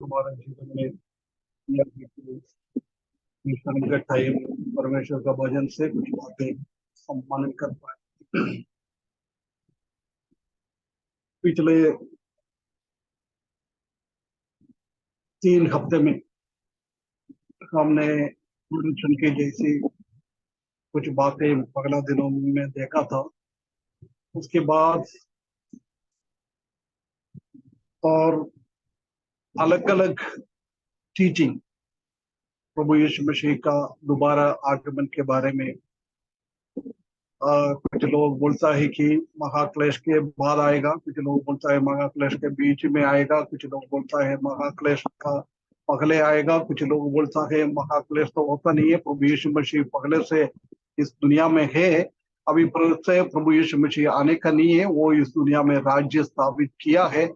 हमारे जीवन में या का टाइम परमेश्वर का भजन से कुछ बातें सम्मानित कर पाए। पिछले 3 हफ्ते में हमने प्रदूषण की जैसी कुछ बातें पगला दिनों में देखा था। उसके बाद और अलग अलग टीचिंग प्रभु यीशु मसीह का दोबारा आगमन के बारे में कुछ लोग बोलता है कि महाक्लेश के बाद आएगा, कुछ लोग बोलता है महाक्लेश के बीच में आएगा, कुछ लोग बोलता है महाक्लेश का पहले आएगा, कुछ लोग बोलता है महाक्लेश तो होता नहीं है, प्रभु यीशु मसीह पहले से इस दुनिया में है, अभी से प्रभु यीशु मसीह आने का नहीं है, वो इस दुनिया में राज्य स्थापित किया है।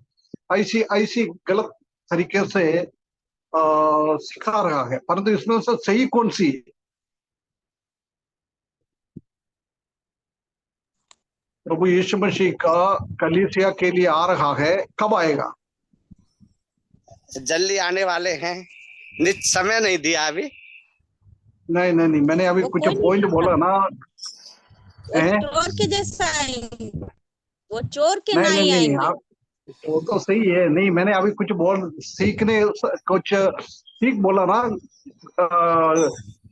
ऐसी ऐसी गलत तरीके से सिखा रहा है, परंतु इसमें से सही कौन सी है? प्रभु यीशु मसीह का कलीसिया के लिए आ रहा है, कब आएगा? जल्दी आने वाले हैं, निश्चित समय नहीं दिया अभी। नहीं नहीं नहीं, मैंने अभी कुछ पॉइंट बोला ना। चोर के जैसा आएंगे, वो चोर के नहीं आएंगे। वो तो सही है, नहीं मैंने अभी कुछ कुछ सीख बोला ना।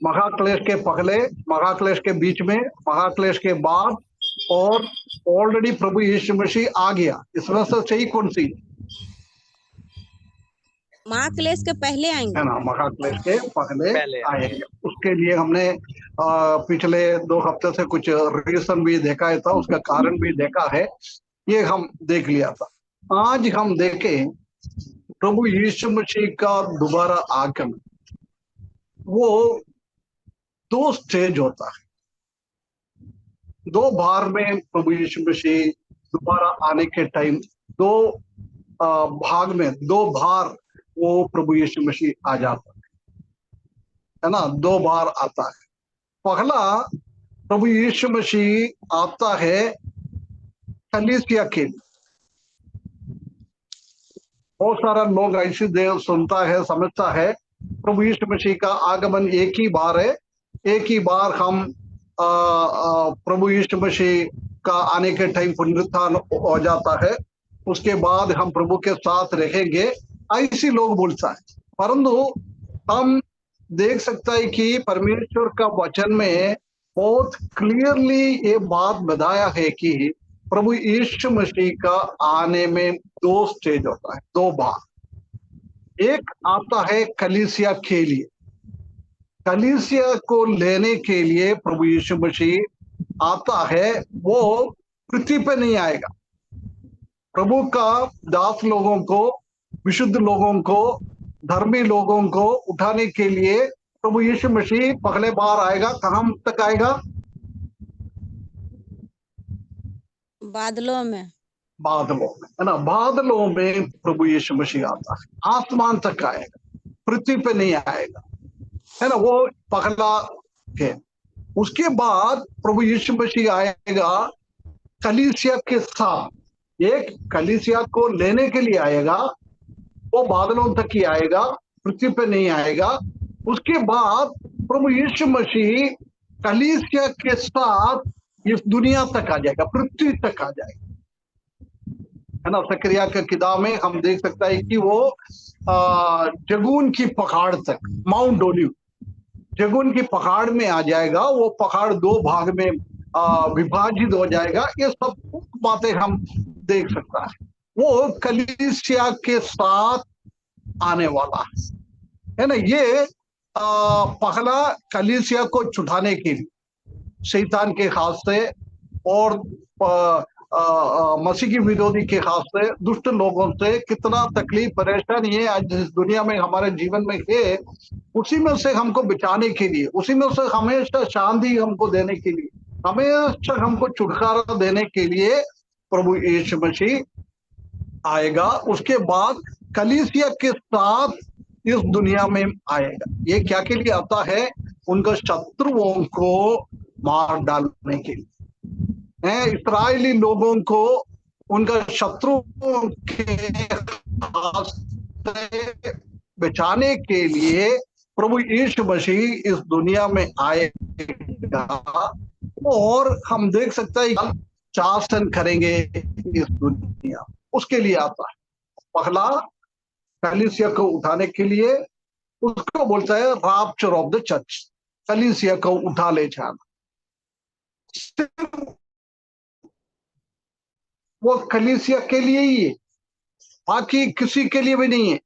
महाक्लेश के पहले, महाक्लेश के बीच में, महाक्लेश के बाद और ऑलरेडी प्रभु यीशु मसीह आ गया, इसमें से सही कौन सी? महाक्लेश के पहले आएंगे, है ना, महाक्लेश के पहले आएंगे। उसके लिए हमने पिछले 2 हफ्ते से कुछ रीजन भी देखा था, उसका कारण भी देखा है, ये हम देख लिया था। आज हम देखें प्रभु यीशु मसीह का दोबारा आगमन, वो 2 स्टेज होता है, 2 बार में प्रभु यीशु मसीह दोबारा आने के टाइम 2 भाग में 2 बार वो प्रभु यीशु मसीह आ जाता है ना, 2 बार आता है। पहला प्रभु यीशु मसीह आता है कलीसिया के लिए। बहुत सारा लोग ऐसी देर सुनता है, समझता है प्रभु यीशु मसीह का आगमन एक ही बार है, एक ही बार हम प्रभु यीशु मसीह का आने के टाइम पुनरुत्थान हो जाता है, उसके बाद हम प्रभु के साथ रहेंगे, ऐसी लोग बोलता है। परंतु हम देख सकता है कि परमेश्वर का वचन में बहुत क्लियरली ये बात बताया है कि प्रभु यीशु मसीह का आने में 2 स्टेज होता है, 2 बार। एक आता है कलीसिया के लिए, कलीसिया को लेने के लिए प्रभु यीशु मसीह आता है, वो पृथ्वी पे नहीं आएगा। प्रभु का दास लोगों को, विशुद्ध लोगों को, धर्मी लोगों को उठाने के लिए प्रभु यीशु मसीह पहले बार आएगा। कहां तक आएगा? बादलों में, है ना, बादलों में प्रभु यीशु मसीह आता है, आसमान तक आएगा, पृथ्वी पे नहीं आएगा, है ना, वो पहला है। उसके बाद प्रभु यीशु मसीह आएगा कलीसिया के साथ, एक कलीसिया को लेने के लिए आएगा, वो बादलों तक ही आएगा, पृथ्वी पे नहीं आएगा। उसके बाद प्रभु यीशु मसीह कलीसिया के साथ इस दुनिया तक आ जाएगा, पृथ्वी तक आ जाएगा, है ना। जकरिया के किताब में हम देख सकता है कि वो जगून की पहाड़ तक, माउंट ओलिव, जगून की पहाड़ में आ जाएगा, वो पहाड़ 2 भाग में विभाजित हो जाएगा। ये सब बातें हम देख सकता है। वो कलीसिया के साथ आने वाला है ना। ये पहला कलीसिया को छुड़ाने के लिए शैतान के हाथ से और मसीह की विरोधी के हाथ से, दुष्ट लोगों से कितना तकलीफ परेशानी है आज इस दुनिया में हमारे जीवन में है, उसी में से हमको बचाने के लिए, उसी में से हमेशा शांति हमको देने के लिए, हमेशा हमको छुटकारा देने के लिए प्रभु यीशु मसीह आएगा। उसके बाद कलीसिया के साथ इस दुनिया में आएगा। ये क्या के लिए आता है? उनका शत्रुओं को मार डालने के लिए, इस्राएली लोगों को उनका शत्रुओं के हाथ से बचाने के लिए प्रभु यीशु मसीह इस दुनिया में आएगा। और हम देख सकते हैं शासन करेंगे इस दुनिया, उसके लिए आता है। पहला कलीसिया को उठाने के लिए, उसको बोलता है रैप्चर ऑफ द चर्च, कलीसिया को उठा ले जाना। वो कलीसिया के लिए ही है, बाकी किसी के लिए भी नहीं है।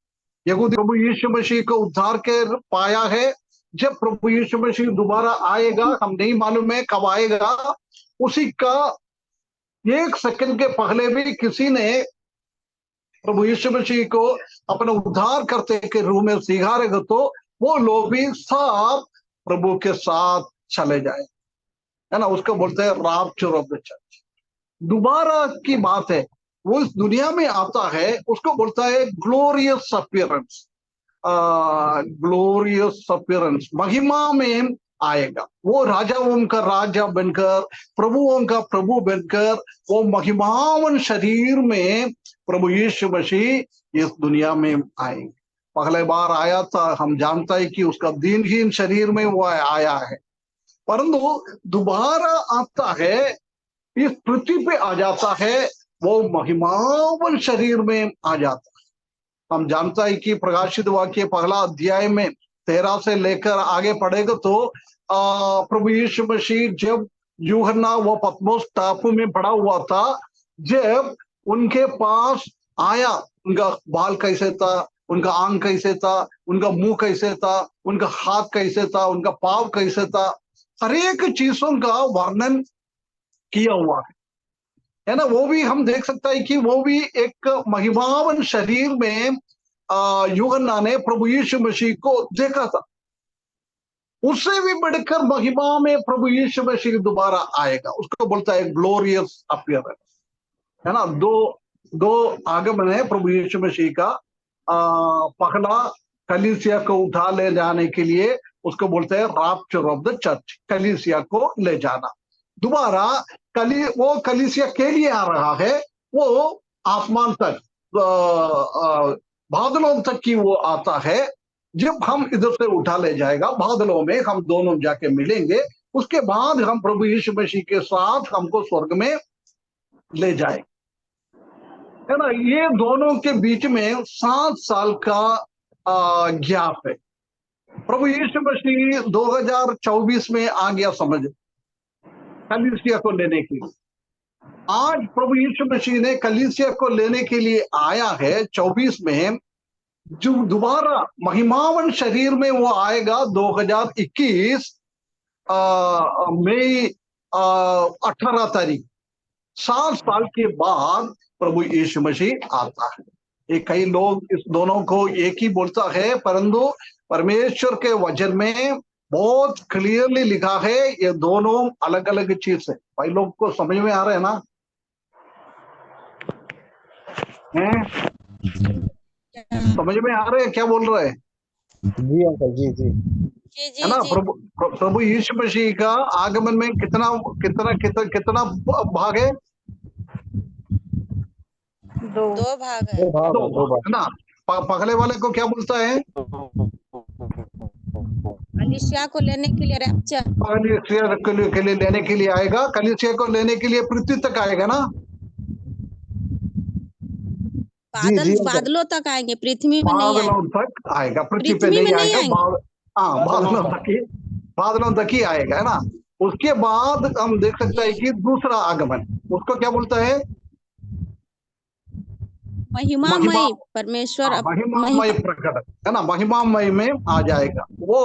यहूदी प्रभु यीशु मसीह को उद्धार कर पाया है। जब प्रभु यीशु मसीह दोबारा आएगा, हम नहीं मालूम है कब आएगा, उसी का 1 सेकंड के पहले भी किसी ने प्रभु यीशु मसीह को अपना उद्धार करते के रूप में स्वीकारेगा तो वो लोग भी सब प्रभु के साथ चले जाए, है ना। उसको बोलते हैं रैप्चर ऑफ द चर्च। दोबारा की बात है, वो इस दुनिया में आता है, उसको बोलता है ग्लोरियस अपीयरेंस। ग्लोरियस अपीयरेंस, महिमा में आएगा। वो राजाओं का राजा बनकर, प्रभुओं का प्रभु बनकर, वो महिमावन शरीर में प्रभु यीशु मसीह इस दुनिया में आएंगे। पहले बार आया था, हम जानता है कि उसका दिनहीन शरीर में वो आया है, परंतु दोबारा आता है, इस पृथ्वी पे आ जाता है, वो महिमावन शरीर में आ जाता है। हम जानता है कि प्रकाशित वाक्य पहला अध्याय में 13 से लेकर आगे पढ़ेगा तो प्रभु यीशु मसीह जब यूहन्ना वो पतमोस टापू में पड़ा हुआ था, जब उनके पास आया, उनका बाल कैसे था, उनका आंख कैसे था, उनका मुंह कैसे था, उनका हाथ कैसे था, उनका पाव कैसे था, हर एक चीजों का वर्णन किया हुआ है ना। वो भी हम देख सकते हैं कि वो भी एक महिमावन शरीर में यूहन्ना ने प्रभु यीशु मसीह को देखा था। उससे भी बढ़कर महिमा में प्रभु यीशु मसीह दोबारा आएगा, उसको बोलता है ग्लोरियस अपीयरेंस, है ना। दो आगमन है प्रभु यीशु मसीह का। पहला कलीसिया को उठा ले जाने के लिए, उसको बोलते हैं रैप्चर ऑफ द चर्च, कलीसिया को ले जाना। दोबारा वो कलीसिया के लिए आ रहा है, वो आसमान तक, बादलों तक की वो आता है। जब हम इधर से उठा ले जाएगा, बादलों में हम दोनों जाके मिलेंगे, उसके बाद हम प्रभु यीशु मसीह के साथ हमको स्वर्ग में ले जाएंगे, है ना। ये दोनों के बीच में 7 साल का गैप है। प्रभु यीशु मसीह 2024 में आ गया, समझ, कलीसिया को लेने के लिए। आज प्रभु यीशु मसीह ने कलीसिया को लेने के लिए आया है 24 में, जो दोबारा महिमावन शरीर में वो आएगा 2021 मई 18 तारीख। 7 साल के बाद प्रभु यीशु मसीह आता है। ये कई लोग इस दोनों को एक ही बोलता है, परंतु परमेश्वर के वचन में बहुत क्लियरली लिखा है ये दोनों अलग अलग चीज है। भाई लोग को समझ में आ रहा है ना? समझ में आ रहे हैं क्या बोल रहे हैं? जी अंकल, जी जी जी है ना। जी प्रभु यीशु मसीह का आगमन में कितना कितना कितना कितना भाग है? 2 भाग है। दो भाग, है ना। पहले वाले को क्या बोलता है? कलीसिया को लेने के लिए रैप्चर, कलीसिया के लिए लेने के लिए आएगा। कलीसिया को लेने के लिए पृथ्वी तक आएगा ना। बादलों तक आएंगे, पृथ्वी में नहीं आएंगे। बादलों तक आएगा, पृथ्वी पे नहीं आएगा। हाँ, बादलों तक ही आएगा, है ना। उसके बाद हम देख सकते हैं कि दूसरा आगमन, उसको क्या बोलता है? महिमामय परमेश्वर, महिमामय प्रकट, है ना। महिमामय में आ जाएगा वो।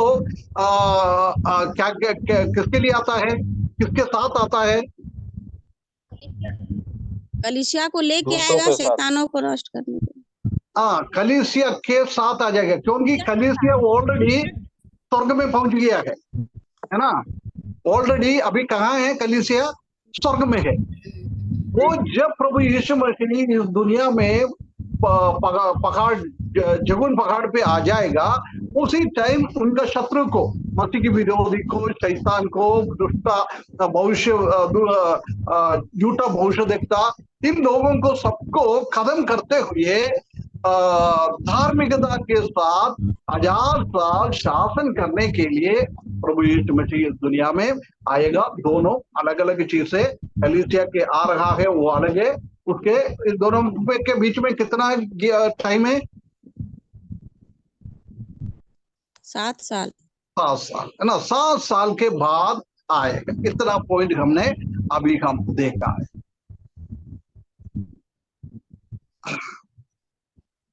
क्या किसके लिए आता है, किसके साथ आता है? कलीसिया को लेके आएगा, शैतानों को नष्ट करने के लिए। हाँ, कलीसिया के साथ आ जाएगा, क्योंकि कलीसिया ऑलरेडी स्वर्ग में पहुंच गया है ना। ऑलरेडी अभी कहाँ है कलीसिया? स्वर्ग में है। वो जब प्रभु यीशु मसीह इस दुनिया में पहाड़, जगुन पहाड़ पे आ जाएगा, उसी टाइम उनका शत्रु को, मसीह की विरोधी को, शैतान को, दुष्टा भविष्य, झूठा भविष्य देखता, इन लोगों को सबको खत्म करते हुए धार्मिकता के साथ 1000 साल शासन करने के लिए प्रभु यीशु मसीह इस दुनिया में आएगा। दोनों अलग अलग चीजें, कलीसिया के आ रहा है वो अलग है, उसके इस दोनों के बीच में कितना टाइम है? 7 साल। 7 साल है ना, 7 साल के बाद आएगा। इतना पॉइंट हमने अभी हम देखा है।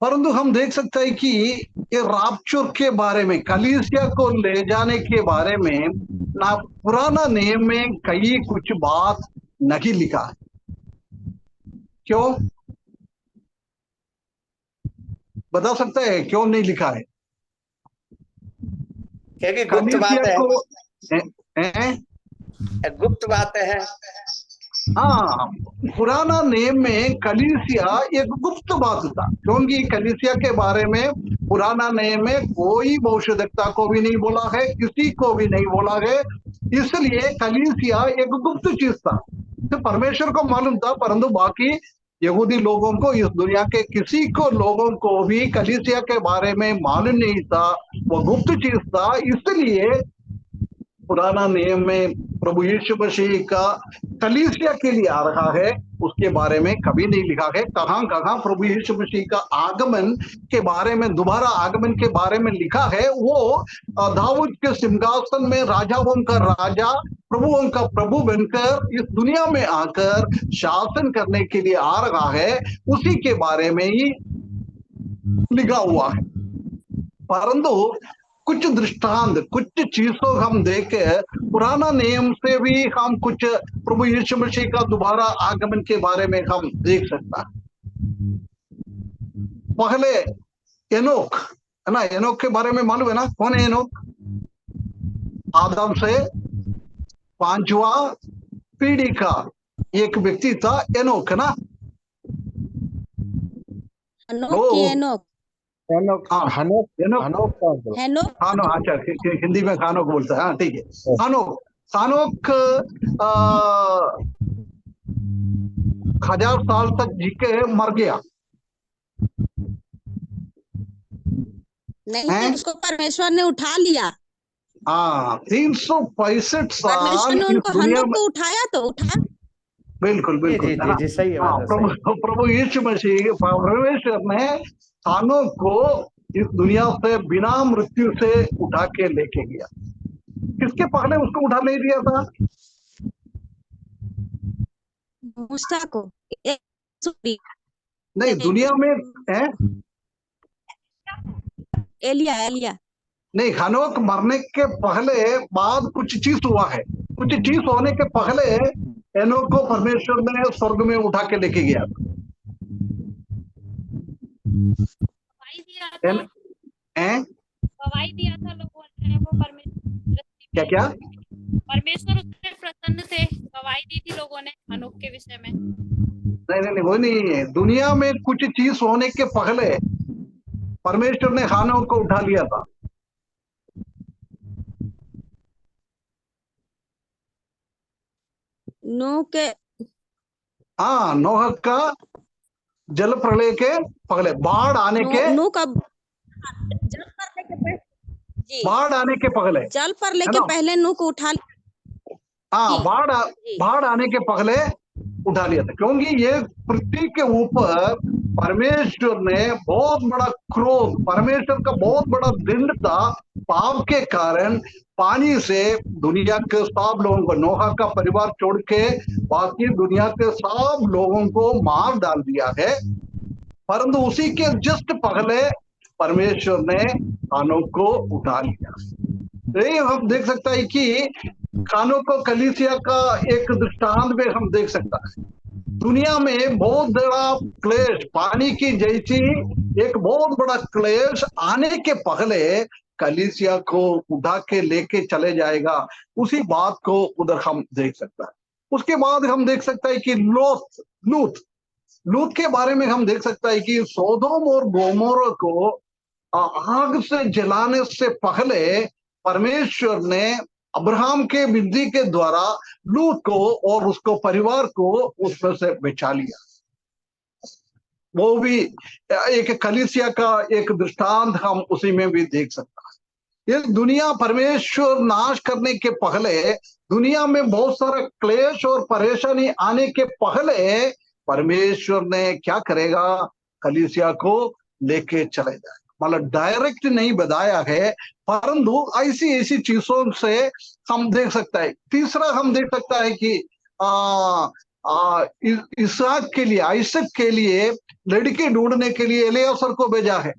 परंतु हम देख सकते हैं कि ये राप्चर के बारे में, कलीसिया को ले जाने के बारे में ना पुराना नियम में कई कुछ बात नहीं लिखा है। क्यों बता सकते हैं क्यों नहीं लिखा है? क्योंकि गुप्त बात कलीसिया है, को गुप्त बातें हैं। हाँ, पुराना नियम में कलीसिया एक गुप्त बात था, क्योंकि कलीसिया के बारे में पुराना नियम में कोई भविष्यद्वक्ता को भी नहीं बोला है, किसी को भी नहीं बोला है। इसलिए कलीसिया एक गुप्त चीज था, तो परमेश्वर को मालूम था, परंतु बाकी यहूदी लोगों को, इस दुनिया के किसी को लोगों को भी कलीसिया के बारे में मालूम नहीं था, वो गुप्त चीज था। इसलिए पुराना नियम में प्रभु यीशु मसीह का कलीसिया के लिए आ रहा है उसके बारे में कभी नहीं लिखा है। कहां कहां प्रभु यीशु मसीह का आगमन के बारे में, दोबारा आगमन के बारे में लिखा है, वो दाऊद के सिंहासन में राजाओं का राजा, प्रभुओं का प्रभु बनकर इस दुनिया में आकर शासन करने के लिए आ रहा है, उसी के बारे में ही लिखा हुआ है। परंतु कुछ दृष्टांत, कुछ चीजों हम देखे, पुराना नियम से भी हम कुछ प्रभु यीशु मसीह का दोबारा आगमन के बारे में हम देख सकता है। पहले एनोक है ना, एनोक के बारे में मालूम है ना, कौन है एनोक? आदम से 5वां पीढ़ी का एक व्यक्ति था एनोक, है ना। एनोक हनोक हाँ, हनोक एनोक हनोक का मतलब हेनोक खानो, अच्छा हिंदी में खानोक बोलता है, हाँ ठीक है। खानोक 1000 साल तक जी के मर गया। नहीं, उसको परमेश्वर ने उठा लिया। हाँ, 365 परमेश्वर साल ने इस उनको दुनिया हनोक में, को उठाया तो उठा। बिल्कुल जी बिल्कुल जी है जी ना। जी, सही हाँ, बात है, सही। प्रभु यीशु मसीह, परमेश्वर ने खानोक को इस दुनिया से बिना मृत्यु से उठा के लेके गया। किसके पहले उसको उठा नहीं दिया था? मूसा को, नहीं, दुनिया में है एलिया एलिया नहीं, हनोक मरने के पहले बाद कुछ चीज हुआ है। कुछ चीज होने के पहले एनोक को परमेश्वर ने स्वर्ग में उठा के लेके गया था। दिया था, गवाही दिया था लोगों ने, वो परमेश्वर क्या क्या? परमेश्वर उससे प्रसन्न थे, गवाही दी थी लोगों ने हनोक के विषय में। नहीं नहीं नहीं, वो नहीं है। दुनिया में कुछ चीज होने के पहले परमेश्वर ने हनोक को उठा लिया था। नूह के, हाँ, नोह का जल प्रलय के पहले, बाढ़ आने के, नूह का जल प्रलय के पहले, जी, बाढ़ आने के पहले, जल प्रलय है के ना। पहले नूह को उठा लिया। हाँ, जी, बाढ़ आने के पहले उठा लिया था, क्योंकि ये पृथ्वी के ऊपर परमेश्वर ने बहुत बड़ा क्रोध, परमेश्वर का बहुत बड़ा दंड था पाप के कारण। पानी से दुनिया के सब लोगों को, नोहा का परिवार छोड़ के बाकी दुनिया के सब लोगों को मार डाल दिया है। परंतु उसी के जस्ट पहले परमेश्वर ने हनोक को उठा लिया। यही हम देख सकता है कि हनोक को कलीसिया का एक दृष्टांत में हम देख सकता है। दुनिया में बहुत बड़ा क्लेश, पानी की जैसी एक बहुत बड़ा क्लेश आने के पहले कलीसिया को उठा के लेके चले जाएगा, उसी बात को उधर हम देख सकता है। उसके बाद हम देख सकता है कि लूत के बारे में हम देख सकता है कि सोदोम और गोमोरा को आग से जलाने से पहले परमेश्वर ने अब्राहम के विधि के द्वारा लूत को और उसको परिवार को उसमें से बचा लिया। वो भी एक कलीसिया का एक दृष्टांत हम उसी में भी देख सकता है। ये दुनिया परमेश्वर नाश करने के पहले, दुनिया में बहुत सारा क्लेश और परेशानी आने के पहले परमेश्वर ने क्या करेगा, कलीसिया को लेके चले जाएगा। मतलब डायरेक्ट नहीं बताया है, परंतु ऐसी ऐसी चीजों से हम देख सकता है। तीसरा हम देख सकता है कि इसहाक के लिए, आइसक के लिए लड़की ढूंढने के लिए एलियासर को भेजा है।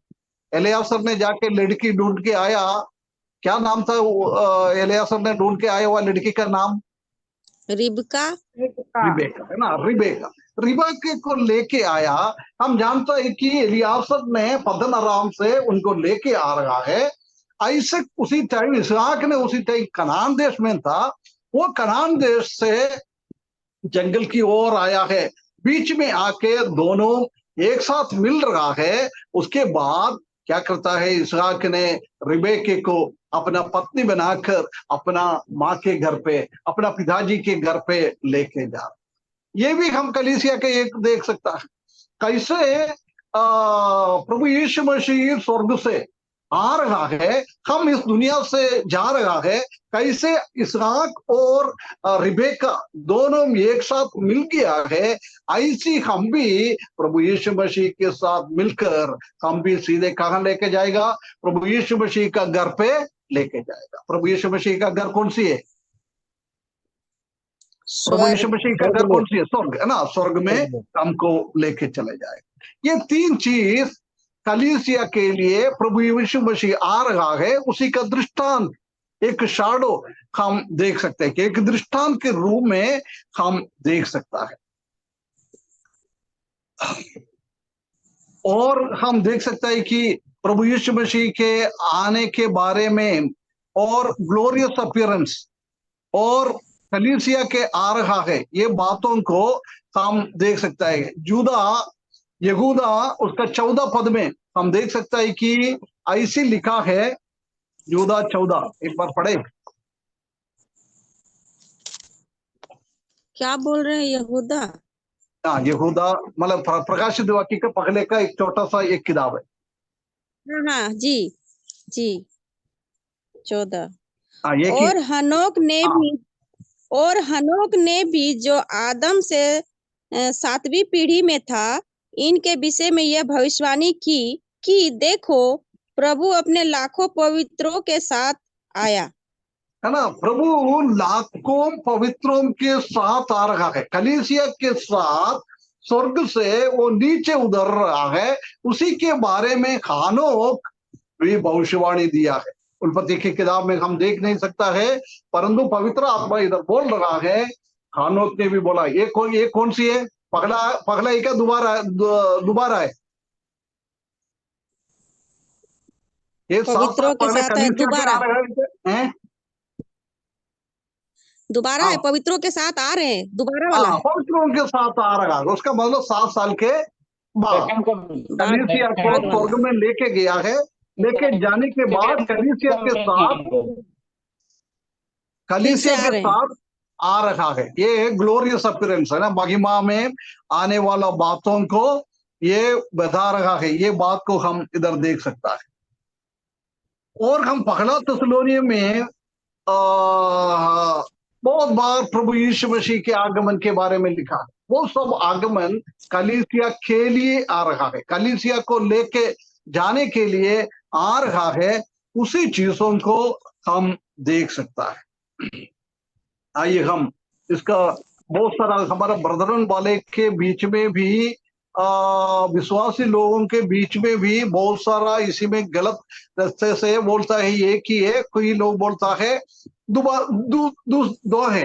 एलियासर ने जाके लड़की ढूंढ के आया। क्या नाम था एलियासर ने ढूंढ के आया हुआ लड़की का नाम? रिबका। रिबेका, है ना, रिबेका। रिबेका को लेके आया। हम जानते हैं कि एलियासर ने पद्दन अराम से उनको लेके आ रहा है। आइसक उसी टाइम, इसहाक ने उसी टाइम कनान देश में था। वो कनान देश से जंगल की ओर आया है, बीच में आके दोनों एक साथ मिल रहा है। उसके बाद क्या करता है, इसहाक ने रिबेके को अपना पत्नी बनाकर अपना माँ के घर पे, अपना पिताजी के घर पे लेके जा रहा। ये भी हम कलीसिया के एक देख सकता है कैसे प्रभु यीशु मसीह स्वर्ग से आ रहा है, हम इस दुनिया से जा रहा है। कैसे इसहाक और रिबेका दोनों एक साथ मिल गया है, ऐसी हम भी प्रभु यीशु मसीह के साथ मिलकर हम भी सीधे कहां लेके जाएगा, प्रभु यीशु मसीह का घर पे लेके जाएगा। प्रभु यीशु मसीह का घर कौन सी है? प्रभु यीशु मसीह का घर कौन सी है? स्वर्ग, है ना। स्वर्ग में हमको लेके चले जाएगा। ये तीन चीज कलीसिया के लिए प्रभु यीशु मसीह आ रहा है, उसी का दृष्टांत, एक शाडो हम देख सकते हैं कि एक दृष्टांत के रूप में हम देख सकता है। और हम देख सकते हैं कि प्रभु यीशु मसीह के आने के बारे में और ग्लोरियस अपीयरेंस और कलीसिया के आ रहा है, ये बातों को हम देख सकता है। यहूदा उसका 14 पद में हम देख सकता है कि ऐसी लिखा है, यहूदा 14, एक बार पढ़े। क्या बोल रहे हैं यहूदा? हाँ, यहूदा मतलब प्रकाशित वाक्य का पहले का एक छोटा सा एक किताब है। हाँ जी जी, 14। हाँ, ये और हनोक ने भी जो आदम से 7वीं पीढ़ी में था, इनके विषय में यह भविष्यवाणी की कि देखो प्रभु अपने लाखों पवित्रों के साथ आया। है ना, प्रभु लाखों पवित्रों के साथ आ रहा है, कलीसिया के साथ स्वर्ग से वो नीचे उतर रहा है। उसी के बारे में हनोक भी भविष्यवाणी दिया है। उत्पत्ति की किताब में हम देख नहीं सकता है, परंतु पवित्र आत्मा इधर बोल रहा है। हनोक ने भी बोला। ये कौन सी है? पगला ही क्या दोबारा है? ये पवित्रों के साथ है, दोबारा दोबारा है, पवित्रों के साथ आ रहे हैं, दोबारा वाला है। पवित्रों के साथ आ रहा है, उसका मतलब 7 साल के बाद कलीसिया को स्वर्ग में लेके गया है। लेके जाने के बाद कलीसिया के साथ आ रहा है। ये ग्लोरियस अपीयरेंस है ना, महिमा में आने वाला बातों को ये बता रहा है। ये बात को हम इधर देख सकता है। और हम पहला थिस्सलुनीय में बहुत बार प्रभु यीशु मसीह के आगमन के बारे में लिखा है। वो सब आगमन कलीसिया के लिए आ रहा है, कलीसिया को लेके जाने के लिए आ रहा है। उसी चीजों को हम देख सकता है। आइए हम इसका बहुत सारा हमारा ब्रदरन वाले के बीच में भी, विश्वासी लोगों के बीच में भी बहुत सारा इसी में गलत रास्ते से बोलता है ये कि है, कोई लोग बोलता है दो है।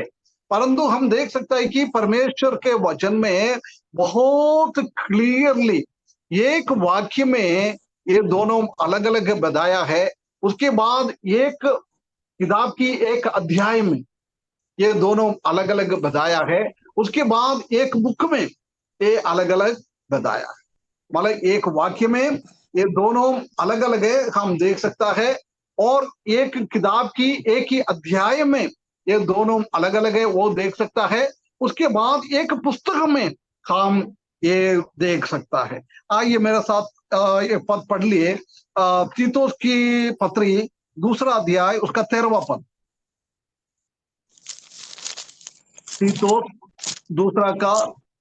परंतु हम देख सकता है कि परमेश्वर के वचन में बहुत क्लियरली एक वाक्य में ये दोनों अलग अलग बताया है। उसके बाद एक किताब की एक अध्याय में ये दोनों अलग अलग बताया है। उसके बाद एक बुक में ये अलग अलग बताया है। मतलब एक वाक्य में ये दोनों अलग अलग है, हम देख सकता है। और एक किताब की एक ही अध्याय में ये दोनों अलग अलग है, वो देख सकता है। उसके बाद एक पुस्तक में हम ये देख सकता है। आइए मेरे साथ ये पद पढ़ लिए, तीतुस की पत्री दूसरा अध्याय उसका 13वां पद। तीतुस दूसरा का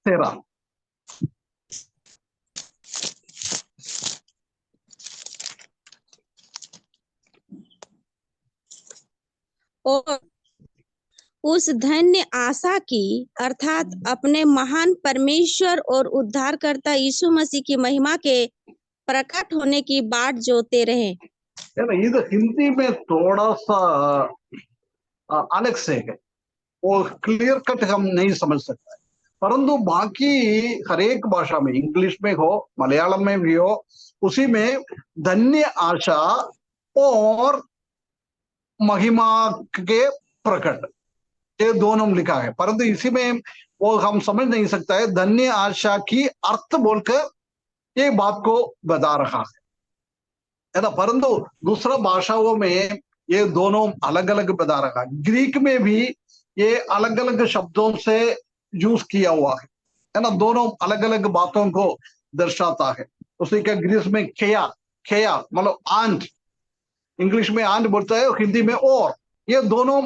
13। और उस धन्य आशा की अर्थात अपने महान परमेश्वर और उद्धारकर्ता यीशु मसीह की महिमा के प्रकट होने की बाट जोते रहे। है ना, ये हिंदी में थोड़ा सा अलग से है, वो क्लियर कट हम नहीं समझ सकते, परंतु बाकी हर एक भाषा में, इंग्लिश में हो, मलयालम में भी हो, उसी में धन्य आशा और महिमा के प्रकट, ये दोनों लिखा है। परंतु इसी में वो हम समझ नहीं सकता है धन्य आशा की अर्थ बोलकर ये बात को बता रहा है ना। परंतु दूसरा भाषाओं में ये दोनों अलग अलग बता रहा है। ग्रीक में भी ये अलग अलग शब्दों से यूज किया हुआ है ना, दोनों अलग अलग बातों को दर्शाता है। उसी का ग्रीस में खेया, खेया मतलब आंट, इंग्लिश में आंट बोलता है, हिंदी में और, ये दोनों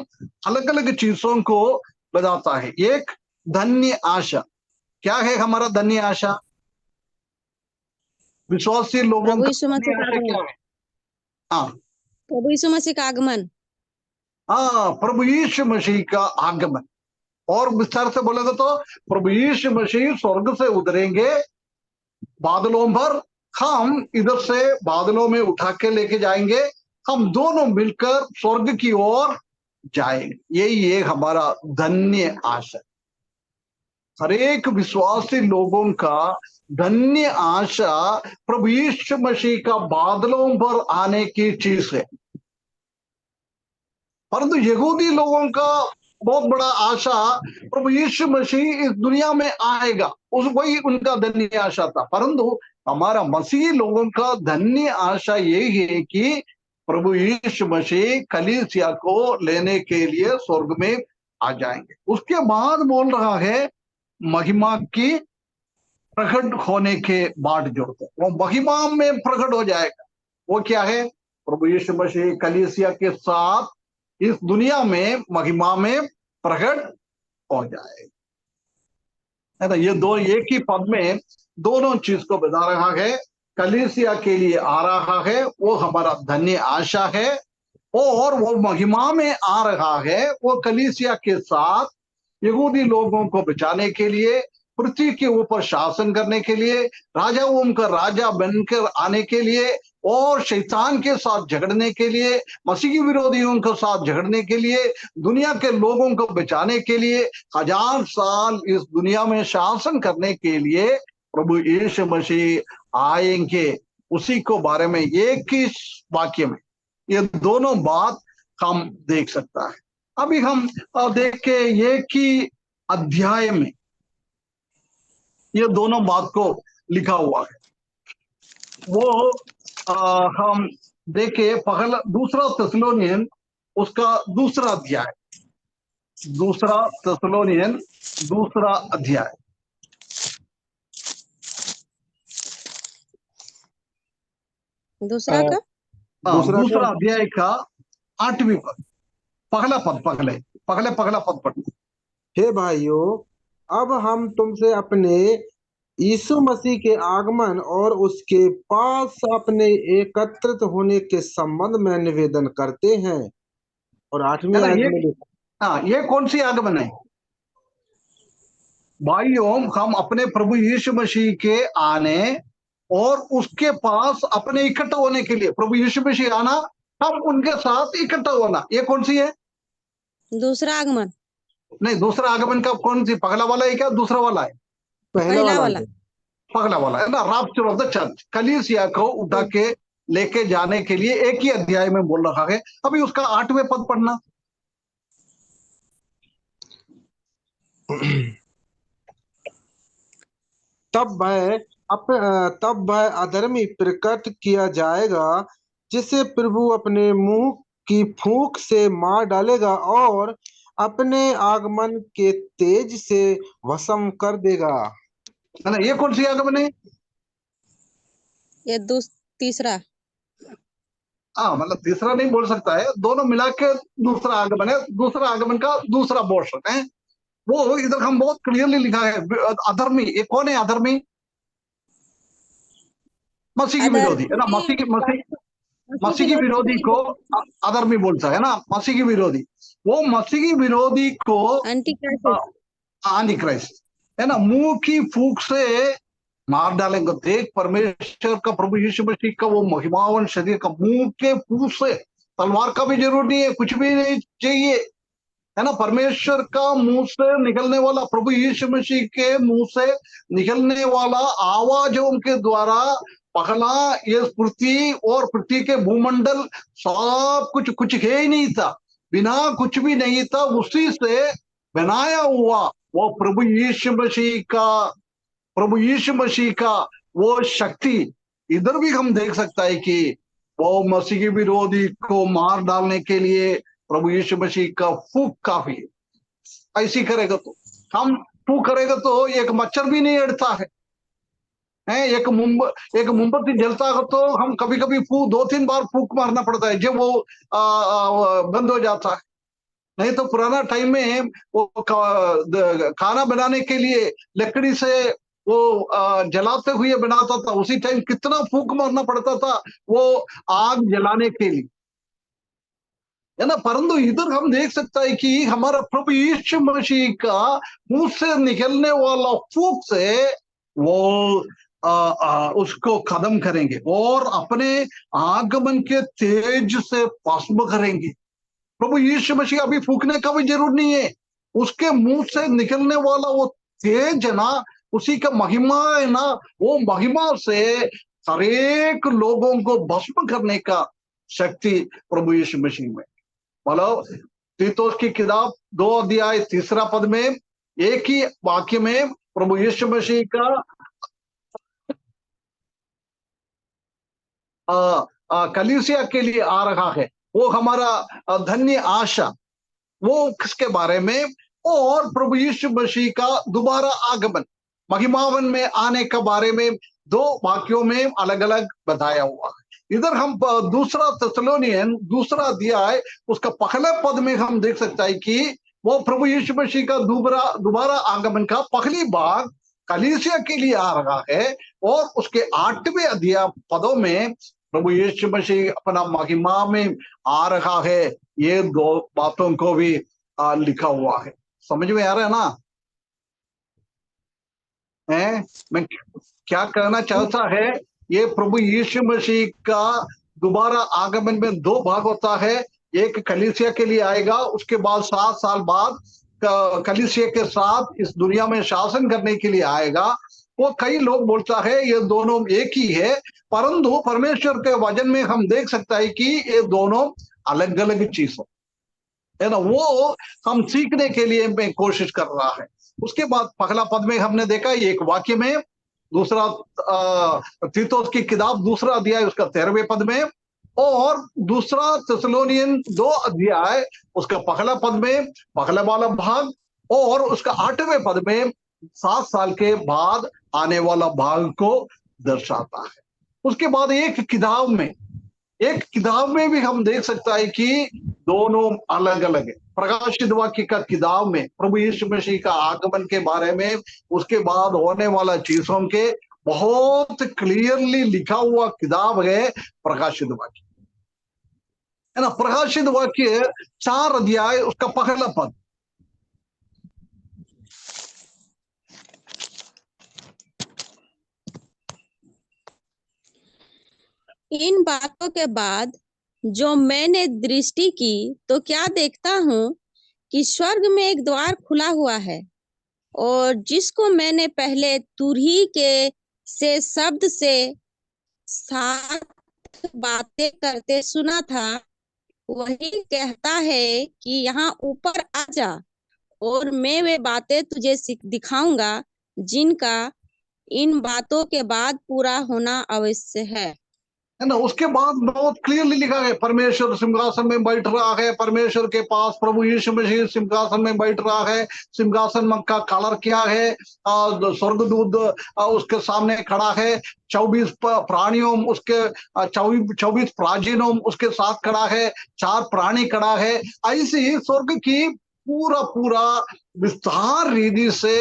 अलग अलग चीजों को बताता है। एक धन्य आशा, क्या है हमारा धन्य आशा? विश्वासी लोगों प्रभु का यीशु मसीह धन्य का आशा क्या आगमन, है? हाँ प्रभु यीशु मसीह का आगमन। हाँ, प्रभु यीशु मसीह का आगमन। और विस्तार से बोलेगा तो प्रभु यीशु मसीह स्वर्ग से उतरेंगे बादलों पर, हम इधर से बादलों में उठा के लेके जाएंगे, हम दोनों मिलकर स्वर्ग की ओर जाएंगे। यही है हमारा धन्य आशा। हर एक विश्वासी लोगों का धन्य आशा प्रभु यीशु मसीह का बादलों पर आने की चीज है। परंतु यहूदी लोगों का बहुत बड़ा आशा प्रभु यीशु मसीह इस दुनिया में आएगा, उस वही उनका धन्य आशा था। परंतु हमारा मसीही लोगों का धन्य आशा यही है कि प्रभु यीशु मसीह कलीसिया को लेने के लिए स्वर्ग में आ जाएंगे। उसके बाद बोल रहा है महिमा की प्रकट होने के बाट जोड़ते, वो महिमा में प्रकट हो जाएगा। वो क्या है? प्रभु यीशु मसीह कलीसिया के साथ इस दुनिया में महिमा में प्रकट हो जाएगा, है ना। ये दो एक ही पद में दोनों चीज को बता रहा है। कलीसिया के लिए आ रहा है, वो हमारा धन्य आशा है, और वो महिमा में आ रहा है, वो कलीसिया के साथ यहूदी लोगों को बचाने के लिए, पृथ्वी के ऊपर शासन करने के लिए, राजाओं का राजा बनकर आने के लिए, और शैतान के साथ झगड़ने के लिए, मसीही विरोधियों के साथ झगड़ने के लिए, दुनिया के लोगों को बचाने के लिए, 1000 साल इस दुनिया में शासन करने के लिए प्रभु यीशु मसीह आएंगे। उसी को बारे में एक ही वाक्य में ये दोनों बात हम देख सकता है। अभी हम देख के एक ही अध्याय में ये दोनों बात को लिखा हुआ है। वो हम देखे पहला दूसरा थेसलोनियन उसका दूसरा अध्याय, दूसरा थेसलोनियन दूसरा अध्याय, दूसरा का दूसरा अध्याय का 8वीं पद, पहला पद, पहला पद पढ़ना। हे भाइयों, अब हम तुमसे अपने यीशु मसीह के आगमन और उसके पास अपने एकत्रित होने के संबंध में निवेदन करते हैं। और 8वीं आयत में लिखा, हाँ, ये कौन सी आगमन है? भाइयों, हम अपने प्रभु यीशु मसीह के आने और उसके पास अपने इकट्ठा होने के लिए, प्रभु यीशु मसीह आना, हम उनके साथ इकट्ठा होना, ये कौन सी है? दूसरा आगमन नहीं, दूसरा आगमन का कौन सी, पहला वाला है क्या दूसरा वाला है? पहला वाला है। पहला वाला है ना, रैप्चर ऑफ द चर्च, कलीसिया को उठा के लेके जाने के लिए एक ही अध्याय में बोल रहा है। अभी उसका 8वें पद पढ़ना। तब वह अधर्मी प्रकट किया जाएगा, जिसे प्रभु अपने मुंह की फूंक से मार डालेगा और अपने आगमन के तेज से भस्म कर देगा। है ना। ये कौन सी आगमन है? ये तीसरा। हाँ, मतलब तीसरा नहीं बोल सकता है, दोनों मिला के दूसरा आगमन है। दूसरा आगमन का दूसरा पोर्शन है वो। इधर हम बहुत क्लियरली लिखा है अधर्मी। ये कौन है अधर्मी? मसीह की विरोधी, है ना। मसीह की विरोधी को अधर्मी बोलता है ना। मसीह की विरोधी, वो मसीह की विरोधी को एंटी क्राइस्ट, आंटी क्राइस्ट, है ना, मुंह की फूंक से मार डालेंगे। देख, परमेश्वर का, प्रभु यीशु मसीह का वो महिमावन शरीर का मुंह के फूंक से, तलवार का भी जरूर नहीं है, कुछ भी नहीं चाहिए, है ना। परमेश्वर का मुंह से निकलने वाला, प्रभु यीशु मसीह के मुंह से निकलने वाला आवाजों के द्वारा पहला ये पृथ्वी और पृथ्वी के भूमंडल सब कुछ है ही नहीं था, बिना कुछ भी नहीं था, उसी से बनाया हुआ वो प्रभु यीशु मसीह का वो शक्ति। इधर भी हम देख सकता है कि वो मसीह के विरोधी को मार डालने के लिए प्रभु यीशु मसीह का फूंक काफी है। ऐसी करेगा तो, हम फूंक करेगा तो एक मच्छर भी नहीं अड़ता है। एक मोमबत्ती जलता है तो हम कभी कभी फूक 2-3 बार फूक मारना पड़ता है जब वो बंद हो जाता है। नहीं तो पुराना टाइम में वो खाना बनाने के लिए लकड़ी से वो जलाते हुए बनाता था, उसी टाइम कितना फूक मारना पड़ता था वो आग जलाने के लिए, है ना। परंतु इधर हम देख सकता है कि हमारा प्रभु यीशु मसीह का मुंह से निकलने वाला फूक से वो उसको खत्म करेंगे और अपने आगमन के तेज से भस्म करेंगे। प्रभु यीशु मसीह अभी फूकने का भी जरूर नहीं है, उसके मुंह से निकलने वाला वो तेज है ना, उसी का महिमा है ना, वो महिमा से हरेक लोगों को भस्म करने का शक्ति प्रभु यीशु मसीह में। मतलब तीतुस की किताब 2 अध्याय 3 पद में एक ही वाक्य में प्रभु यीशु मसीह का कलीसिया के लिए आ रहा है, वो हमारा धन्य आशा, वो किसके बारे में? और प्रभु यीशु मसीह का दोबारा आगमन, महिमावन में आने के बारे में 2 वाक्यों में अलग अलग बताया हुआ है। इधर हम दूसरा थिस्सलुनीयन 2 अध्याय उसका पहले पद में हम देख सकता है कि वो प्रभु यीशु मसीह का दोबारा आगमन का पहली भाग कलीसिया के लिए आ रहा है, और उसके 8वें अध्याय पदों में प्रभु यीशु मसीह अपना महिमा में आ रहा है। ये 2 बातों को भी लिखा हुआ है। समझ में आ रहा है ना? मैं क्या कहना चाहता है, ये प्रभु यीशु मसीह का दोबारा आगमन में 2 भाग होता है। एक कलीसिया के लिए आएगा, उसके बाद 7 साल बाद कलीसिया के साथ इस दुनिया में शासन करने के लिए आएगा। वो कई लोग बोलता है ये दोनों एक ही है, परंतु परमेश्वर के वचन में हम देख सकता है कि ये दोनों अलग अलग चीज है ना। वो हम सीखने के लिए मैं कोशिश कर रहा है। उसके बाद पहला पद में हमने देखा एक वाक्य में, दूसरा तीतुस की किताब 2 अध्याय उसका 13वें पद में, और दूसरा थिस्सलुनीयन 2 अध्याय उसका पहला पद में पहला वाला भाग, और उसका 8वें पद में 7 साल के बाद आने वाला भाग को दर्शाता है। उसके बाद एक किताब में भी हम देख सकता है कि दोनों अलग अलग है। प्रकाशित वाक्य का किताब में प्रभु यीशु मसीह का आगमन के बारे में, उसके बाद होने वाला चीजों के बहुत क्लियरली लिखा हुआ किताब है प्रकाशित वाक्य, है ना। प्रकाशित वाक्य 4 अध्याय उसका पहला पद, इन बातों के बाद जो मैंने दृष्टि की तो क्या देखता हूँ कि स्वर्ग में एक द्वार खुला हुआ है, और जिसको मैंने पहले तुरही के से शब्द से 7 बातें करते सुना था, वही कहता है कि यहाँ ऊपर आ जा, और मैं वे बातें तुझे दिखाऊंगा जिनका इन बातों के बाद पूरा होना अवश्य है। है ना। उसके बाद बहुत क्लियरली लिखा है परमेश्वर सिंहासन में बैठ रहा है, परमेश्वर के पास प्रभु यीशु मसीह सिंहासन में बैठ रहा है। सिंहासन का कलर क्या है? स्वर्गदूत उसके सामने खड़ा है, 24 प्राणियों उसके 24 प्राचीनों उसके साथ खड़ा है, 4 प्राणी खड़ा है। ऐसी स्वर्ग की पूरा पूरा विस्तार रीति से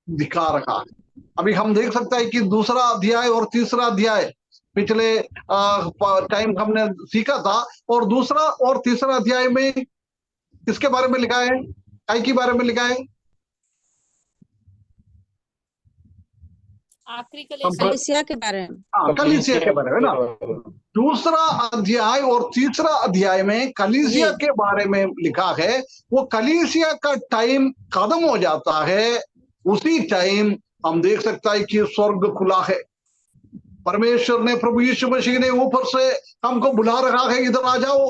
दिखा रखा है। अभी हम देख सकते हैं कि दूसरा अध्याय और तीसरा अध्याय पिछले टाइम हमने सीखा था, और दूसरा और तीसरा अध्याय में किसके बारे में लिखा है? काय के बारे में लिखा है? आखिरी कलीसिया के बारे में। हाँ, कलीसिया के बारे में ना। दूसरा अध्याय और तीसरा अध्याय में कलीसिया के बारे में लिखा है। वो कलीसिया का टाइम खत्म हो जाता है, उसी टाइम हम देख सकता है कि स्वर्ग खुला है। परमेश्वर ने, प्रभु यीशु मसीह ने ऊपर से हमको बुला रखा है, इधर आ जाओ।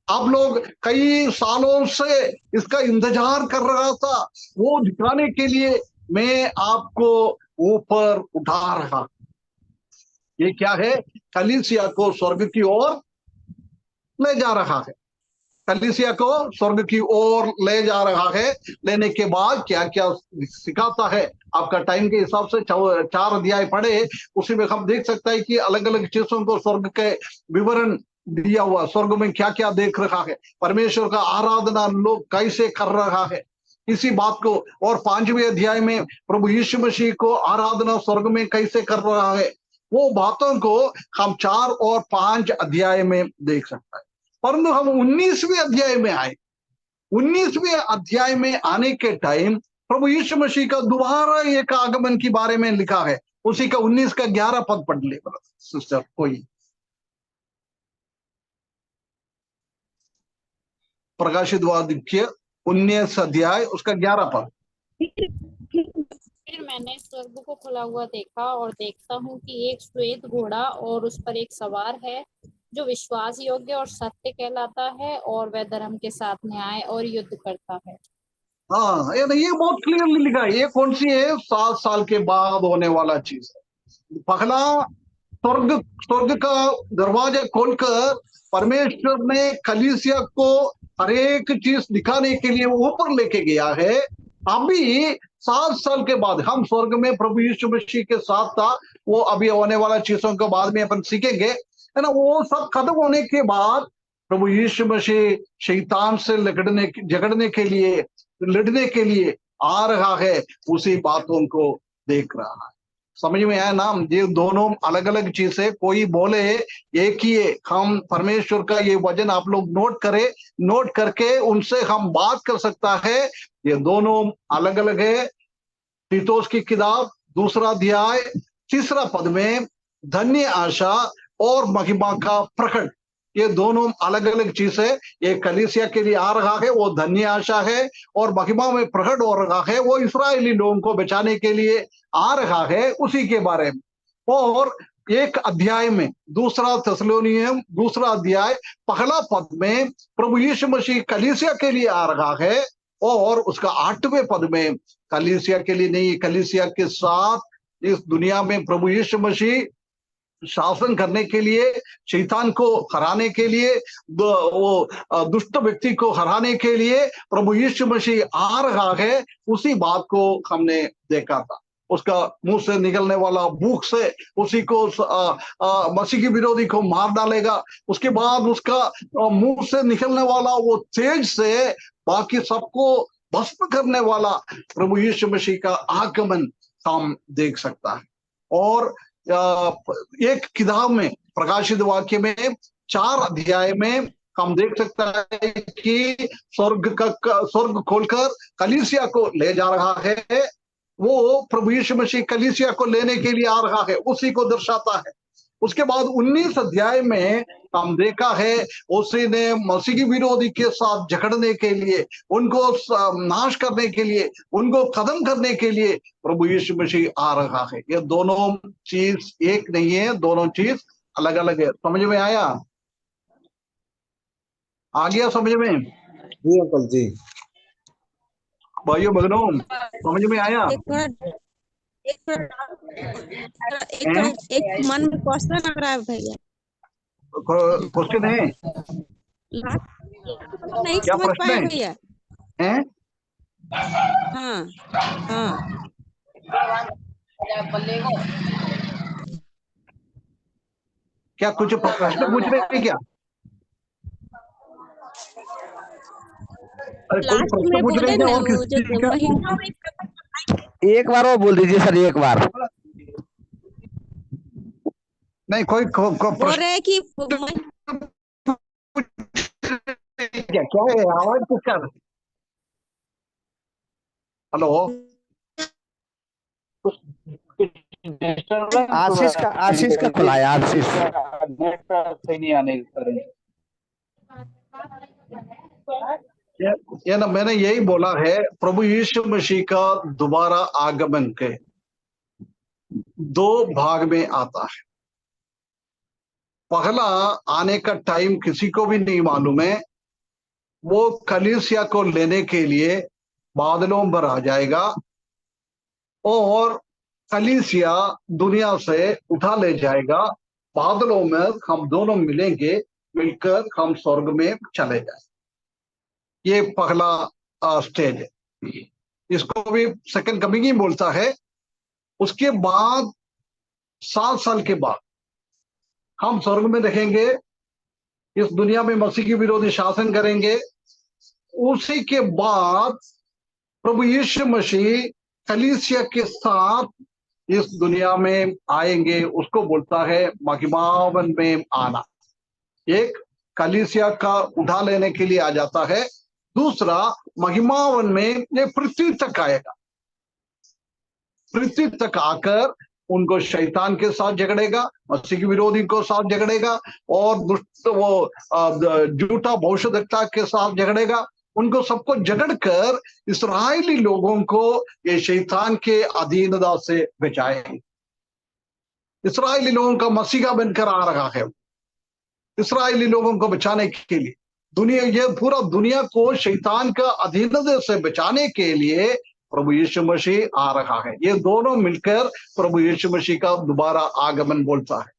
आप लोग कई सालों से इसका इंतजार कर रहा था, वो दिखाने के लिए मैं आपको ऊपर उठा रहा। ये क्या है? कलीसिया को स्वर्ग की ओर ले जा रहा है। कलीसिया को स्वर्ग की ओर ले जा रहा है। लेने के बाद क्या क्या सिखाता है? आपका टाइम के हिसाब से 4 अध्याय पढ़े, उसी में हम देख सकते हैं कि अलग अलग चीजों को स्वर्ग के विवरण दिया हुआ। स्वर्ग में क्या क्या देख रहा है, परमेश्वर का आराधना लोग कैसे कर रहा है, इसी बात को। और 5वें अध्याय में प्रभु यीशु मसीह को आराधना स्वर्ग में कैसे कर रहा है, वो बातों को हम 4 और 5 अध्याय में देख सकते हैं। परंतु हम 19वें अध्याय में आए। 19वें अध्याय में आने के टाइम प्रभु यीशु मसीह का दोबारा एक आगमन के बारे में लिखा है। उसी का 19 का 11 पद पढ़ ले सिस्टर कोई। प्रकाशित वाक्य 19 अध्याय उसका 11 पद। फिर मैंने स्वर्ग को खुला हुआ देखा, और देखता हूँ कि एक श्वेत घोड़ा, और उस पर एक सवार है, जो विश्वास योग्य और सत्य कहलाता है, और वह धर्म के साथ न्याय और युद्ध करता है। हाँ, ये बहुत क्लियरली लिखा है। ये कौन सी है? 7 साल के बाद होने वाला चीज है। पहला स्वर्ग का दरवाजा खोलकर परमेश्वर ने कलीसिया को हर एक चीज दिखाने के लिए ऊपर लेके गया है। अभी 7 साल के बाद हम स्वर्ग में प्रभु यीशु मसीह के साथ था। वो अभी होने वाला चीजों के बाद में अपन सीखेंगे, है ना। वो सब खत्म होने के बाद प्रभु यीशु मसीह शैतान से झगड़ने के लिए, लड़ने के लिए आ रहा है। उसी बातों को देख रहा है। समझ में आया ना? ये दोनों अलग अलग चीज है। कोई बोले एक ही है। हम परमेश्वर का ये वचन आप लोग नोट करें, नोट करके उनसे हम बात कर सकता है। ये दोनों अलग अलग है। तीतुस की किताब 2 अध्याय 3 पद में धन्य आशा और महिमा का प्रकट, ये दोनों अलग अलग चीज है। ये कलीसिया के लिए आ रहा है, वो धन्य आशा है, और महिमा में प्रकट हो रहा है, वो इस्राएली लोगों को बचाने के लिए आ रहा है, उसी के बारे में। और एक अध्याय में 2 थिस्सलुनीय 2 अध्याय 1 पद में प्रभु यीशु मसीह कलीसिया के लिए आ रहा है, और उसका 8वें पद में कलीसिया के लिए नहीं, कलीसिया के साथ इस दुनिया में प्रभु यीशु मसीह शासन करने के लिए, शैतान को हराने के लिए, वो दुष्ट व्यक्ति को हराने के लिए प्रभु यीशु मसीह आ रहा है। उसी बात को हमने देखा था। उसका मुंह से निकलने वाला भूख से उसी को मसीह की विरोधी को मार डालेगा। उसके बाद उसका मुंह से निकलने वाला वो तेज से बाकी सबको भस्म करने वाला प्रभु यीशु मसीह का आगमन हम देख सकता है। और एक किताब में प्रकाशित वाक्य में 4 अध्याय में हम देख सकता है कि स्वर्ग खोलकर कलीसिया को ले जा रहा है। वो प्रभु यीशु मसीह कलीसिया को लेने के लिए आ रहा है, उसी को दर्शाता है। उसके बाद 19 अध्याय में हम देखा है उसी ने मसीह की विरोधी के साथ झगड़ने के लिए, उनको नाश करने के लिए, उनको खत्म करने के लिए प्रभु यीशु मसीह आ रहा है। ये दोनों चीज एक नहीं है, दोनों चीज अलग अलग है। समझ में आया? आ गया समझ में? जी अंकल जी। भाइयों बहनों, समझ में आया? एक मन में क्वेश्चन आ रहा है भैया। क्वेश्चन है? लास्ट नहीं क्या समझ प्रश्न पाया है? भैया। हैं? हाँ हाँ क्या कुछ प्रश्न पूछ रहे हैं क्या? अरे कोई लास्ट प्रश्न में पूछ रहे बोले हैं क्या ना और वो जो किसी का? महिमा एक बार और बोल दीजिए सर, एक बार। नहीं, कोई बोल प्रश्न रहे हैं कि क्या क्या है? आवाज किसका? हेलो? आशीष का खुला है, आशीष। सही नहीं आने ये ना, मैंने यही बोला है, प्रभु यीशु मसीह का दोबारा आगमन के दो भाग में आता है। पहला आने का टाइम किसी को भी नहीं मालूम है। वो कलीसिया को लेने के लिए बादलों पर आ जाएगा और कलीसिया दुनिया से उठा ले जाएगा। बादलों में हम दोनों मिलेंगे, मिलकर हम स्वर्ग में चले जाएंगे। ये पहला स्टेज है। इसको भी सेकंड कमिंग ही बोलता है। उसके बाद 7 साल के बाद हम स्वर्ग में देखेंगे, इस दुनिया में मसीह की विरोधी शासन करेंगे। उसी के बाद प्रभु यीशु मसीह कलीसिया के साथ इस दुनिया में आएंगे। उसको बोलता है महिमावन में आना। एक कलीसिया का उठा लेने के लिए आ जाता है, दूसरा महिमावन में ये पृथ्वी तक आएगा। पृथ्वी तक आकर उनको शैतान के साथ झगड़ेगा, मसीह के विरोधी को साथ झगड़ेगा और दुष्ट वो झूठा भविष्यद्वक्ता के साथ झगड़ेगा। उनको सबको झगड़ कर इस्राएली लोगों को ये शैतान के अधीनता से बचाएंगे। इस्राएली लोगों का मसीहा बनकर आ रहा है। इस्राएली लोगों को बचाने के लिए दुनिया, ये पूरा दुनिया को शैतान का अधीनता से बचाने के लिए प्रभु यीशु मसीह आ रहा है। ये दोनों मिलकर प्रभु यीशु मसीह का दोबारा आगमन बोलता है।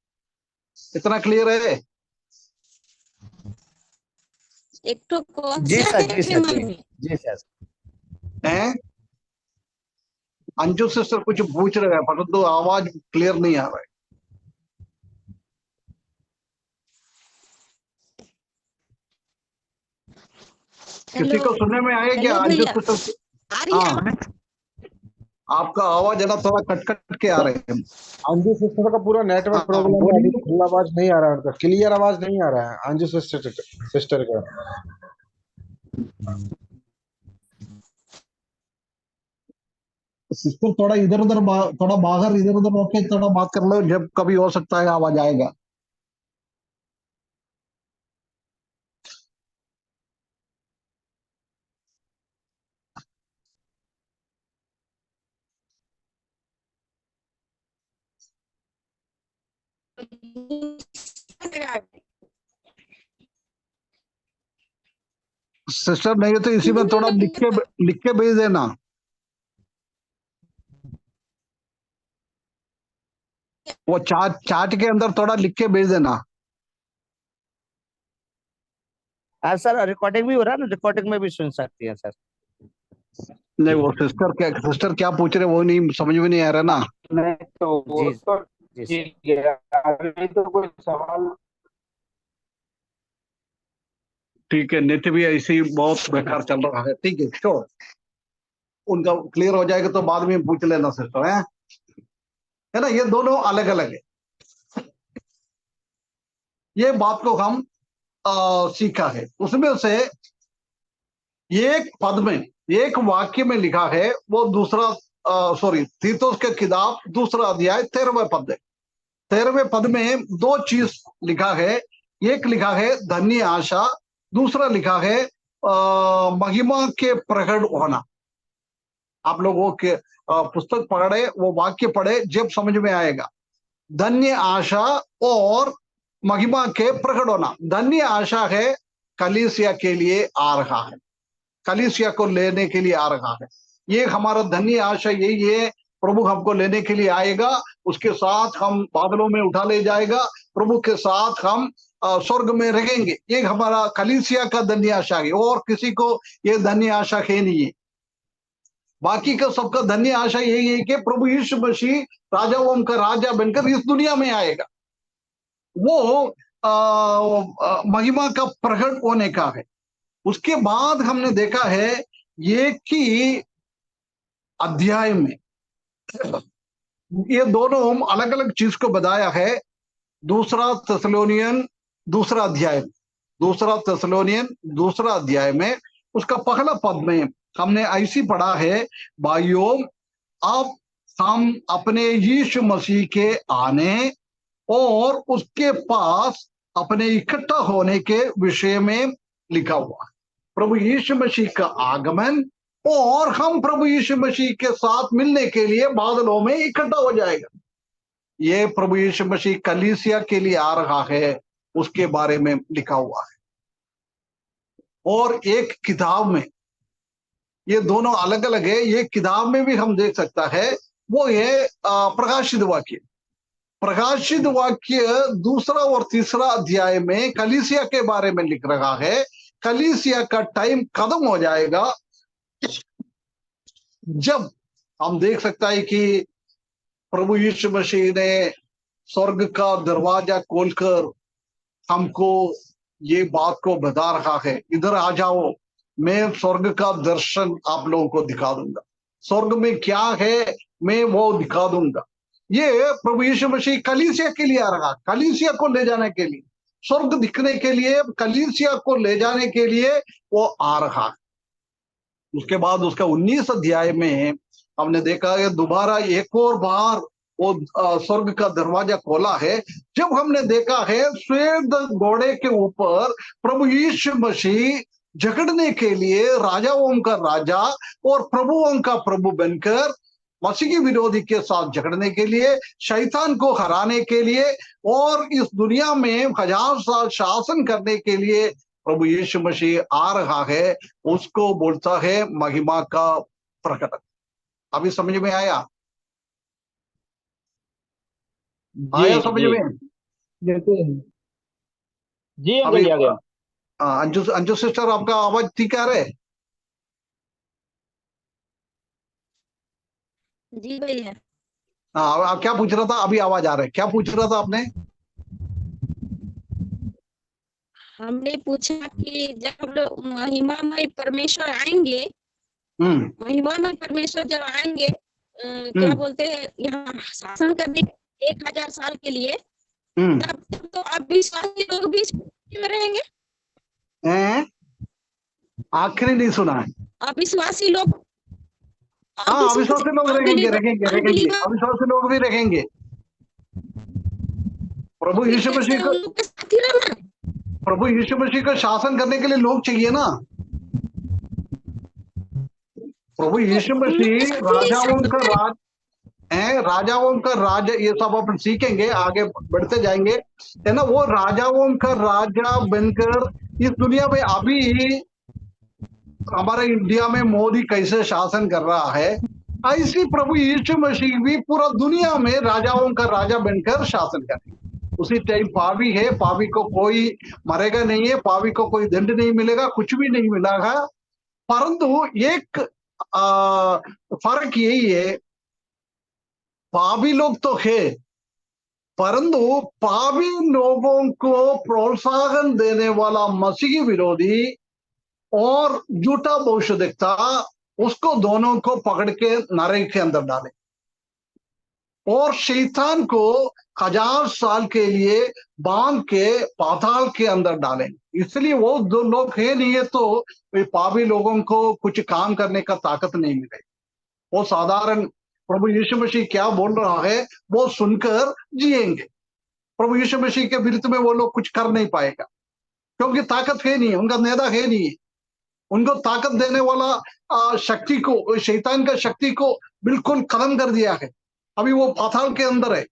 इतना क्लियर है? एक तो कौन जी सा सर, जी है सर, मम्मी? जी सर। हैं? अंजू सिस्टर कुछ पूछ रहे हैं परंतु आवाज क्लियर नहीं आ रहा है। किसी को सुनने में आया क्या? हेलो अंजू भैया, सिस्टर? आ रही है हाँ, आवाज? आपका आवाज है ना थोड़ा कट कट के आ रहे हैं। अंजू सिस्टर का पूरा नेटवर्क हाँ, प्रॉब्लम है, अभी बोलिए। फुल आवाज नहीं आ रहा है उनका, क्लियर आवाज नहीं आ रहा है अंजू सिस्टर का। सिस्टर थोड़ा इधर उधर थोड़ा बाहर इधर उधर होके थोड़ा बात कर लो, जब कभी हो सकता है आवाज आएगा। सिस्टर नहीं है तो इसी में थोड़ा लिख के भेज देना। वो चार्ट के अंदर थोड़ा लिख के भेज देना। हाँ सर, रिकॉर्डिंग भी हो रहा है ना, रिकॉर्डिंग में भी सुन सकती है सर। नहीं, वो सिस्टर क्या पूछ रहे वो नहीं समझ में नहीं आ रहा ना। नहीं तो वो जी तो जी सर। ठीक है, अभी तो कोई सवाल। ठीक है, नेट भी ऐसे ही बहुत बेकार चल रहा है। ठीक है, छोड़, उनका क्लियर हो जाएगा तो बाद में पूछ लेना सिस्टर। है ना, ये दोनों अलग अलग है। ये बात को हम सीखा है। उसमें से एक पद में, एक वाक्य में लिखा है, वो दूसरा तीतुस के किताब दूसरा अध्याय 13वें पद है। 13वें पद में दो चीज लिखा है। एक लिखा है धन्य आशा, दूसरा लिखा है महिमा के प्रकट होना। आप लोग वो पुस्तक पढ़े, वो वाक्य पढ़े, जब समझ में आएगा। धन्य आशा और महिमा के प्रकट होना। धन्य आशा है कलीसिया के लिए आ रहा है, कलीसिया को लेने के लिए आ रहा है। ये हमारा धन्य आशा यही है, प्रभु हमको लेने के लिए आएगा, उसके साथ हम बादलों में उठा ले जाएगा, प्रभु के साथ हम स्वर्ग में रहेंगे। ये हमारा कलीसिया का धन्य आशा है, और किसी को ये धन्य आशा है नहीं है। बाकी का सबका धन्य आशा यही है कि प्रभु यीशु मसीह राजाओं का राजा बनकर इस दुनिया में आएगा। वो महिमा का प्रकट होने का है। उसके बाद हमने देखा है ये कि अध्याय में ये दोनों अलग अलग चीज को बताया है। दूसरा तेसलोनियन दूसरा अध्याय में उसका पहला पद में हमने ऐसी पढ़ा है, भाइयों अब हम अपने यीशु मसीह के आने और उसके पास अपने इकट्ठा होने के विषय में लिखा हुआ है। प्रभु यीशु मसीह का आगमन और हम प्रभु यीशु मसीह के साथ मिलने के लिए बादलों में इकट्ठा हो जाएगा। ये प्रभु यीशु मसीह कलीसिया के लिए आ रहा है, उसके बारे में लिखा हुआ है। और एक किताब में ये दोनों अलग अलग है। ये किताब में भी हम देख सकता है, वो है प्रकाशित वाक्य दूसरा और तीसरा अध्याय में कलीसिया के बारे में लिख रहा है। कलीसिया का टाइम खत्म हो जाएगा जब हम देख सकता है कि प्रभु यीशु मसीह ने स्वर्ग का दरवाजा खोलकर हमको ये बात को बता रहा है, इधर आ जाओ, मैं स्वर्ग का दर्शन आप लोगों को दिखा दूंगा, स्वर्ग में क्या है मैं वो दिखा दूंगा। ये प्रभु यीशु मसीह कलीसिया के लिए आ रहा, कलीसिया को ले जाने के लिए, स्वर्ग दिखने के लिए, कलीसिया को ले जाने के लिए वो आ रहा है। उसके बाद उसका 19 अध्याय में हमने देखा है दोबारा एक और बार वो स्वर्ग का दरवाजा खोला है, जब हमने देखा है श्वेत घोड़े के ऊपर प्रभु यीशु मसीह झगड़ने के लिए राजाओं का राजा और प्रभुओं का प्रभु बनकर मसीह के विरोधी के साथ झगड़ने के लिए, शैतान को हराने के लिए और इस दुनिया में 1000 साल शासन करने के लिए प्रभु यीशु मसीह आ रहा है। उसको बोलता है महिमा का प्रकट। अभी समझ में आया? आया समझ में? जी अभी अंकल आ गया। अंजू सिस्टर आपका आवाज ठीक आ रहा है? जी भैया। हाँ, आप क्या पूछ रहा था? अभी आवाज आ रहा है, क्या पूछ रहा था आपने? हमने पूछा कि जब हम लोग महिमामय परमेश्वर आएंगे, महिमामय परमेश्वर जब आएंगे क्या बोलते हैं यहाँ शासन करने 1000 साल के लिए, तब तो अविश्वासी लोग भी में रहेंगे। आखिरी नहीं सुना है। अविश्वासी लोग, हाँ, अविश्वासी लोग रहेंगे अविश्वासी लोग भी रहेंगे। प्रभु यीशु मसीह को शासन करने के लिए लोग चाहिए ना। प्रभु यीशु मसीह राजाओं का राजा, ये सब अपन सीखेंगे, आगे बढ़ते जाएंगे, है ना। वो राजाओं का राजा बनकर इस दुनिया में, अभी हमारे इंडिया में मोदी कैसे शासन कर रहा है, ऐसी प्रभु यीशु मसीह भी पूरा दुनिया में राजाओं का राजा बनकर शासन करेंगे। उसी टाइम पापी है, पापी को कोई मरेगा नहीं है, पापी को कोई दंड नहीं मिलेगा, कुछ भी नहीं मिलेगा। परंतु एक फर्क यही है, पापी लोग तो है, परंतु पापी लोगों को प्रोत्साहन देने वाला मसीही विरोधी और झूठा भविष्यद्वक्ता, उसको दोनों को पकड़ के नरक के अंदर डाले और शैतान को 1000 साल के लिए बांध के पाताल के अंदर डालें। इसलिए वो दो लोग है नहीं है, तो पापी लोगों को कुछ काम करने का ताकत नहीं मिलेगी। वो साधारण प्रभु यीशु मसीह क्या बोल रहा है वो सुनकर जिएंगे। प्रभु यीशु मसीह के विरुद्ध में वो लोग कुछ कर नहीं पाएगा, क्योंकि ताकत है नहीं, उनका नेता है नहीं। उनको ताकत देने वाला शक्ति को, शैतान का शक्ति को बिल्कुल खत्म कर दिया है। अभी वो पाताल के अंदर है।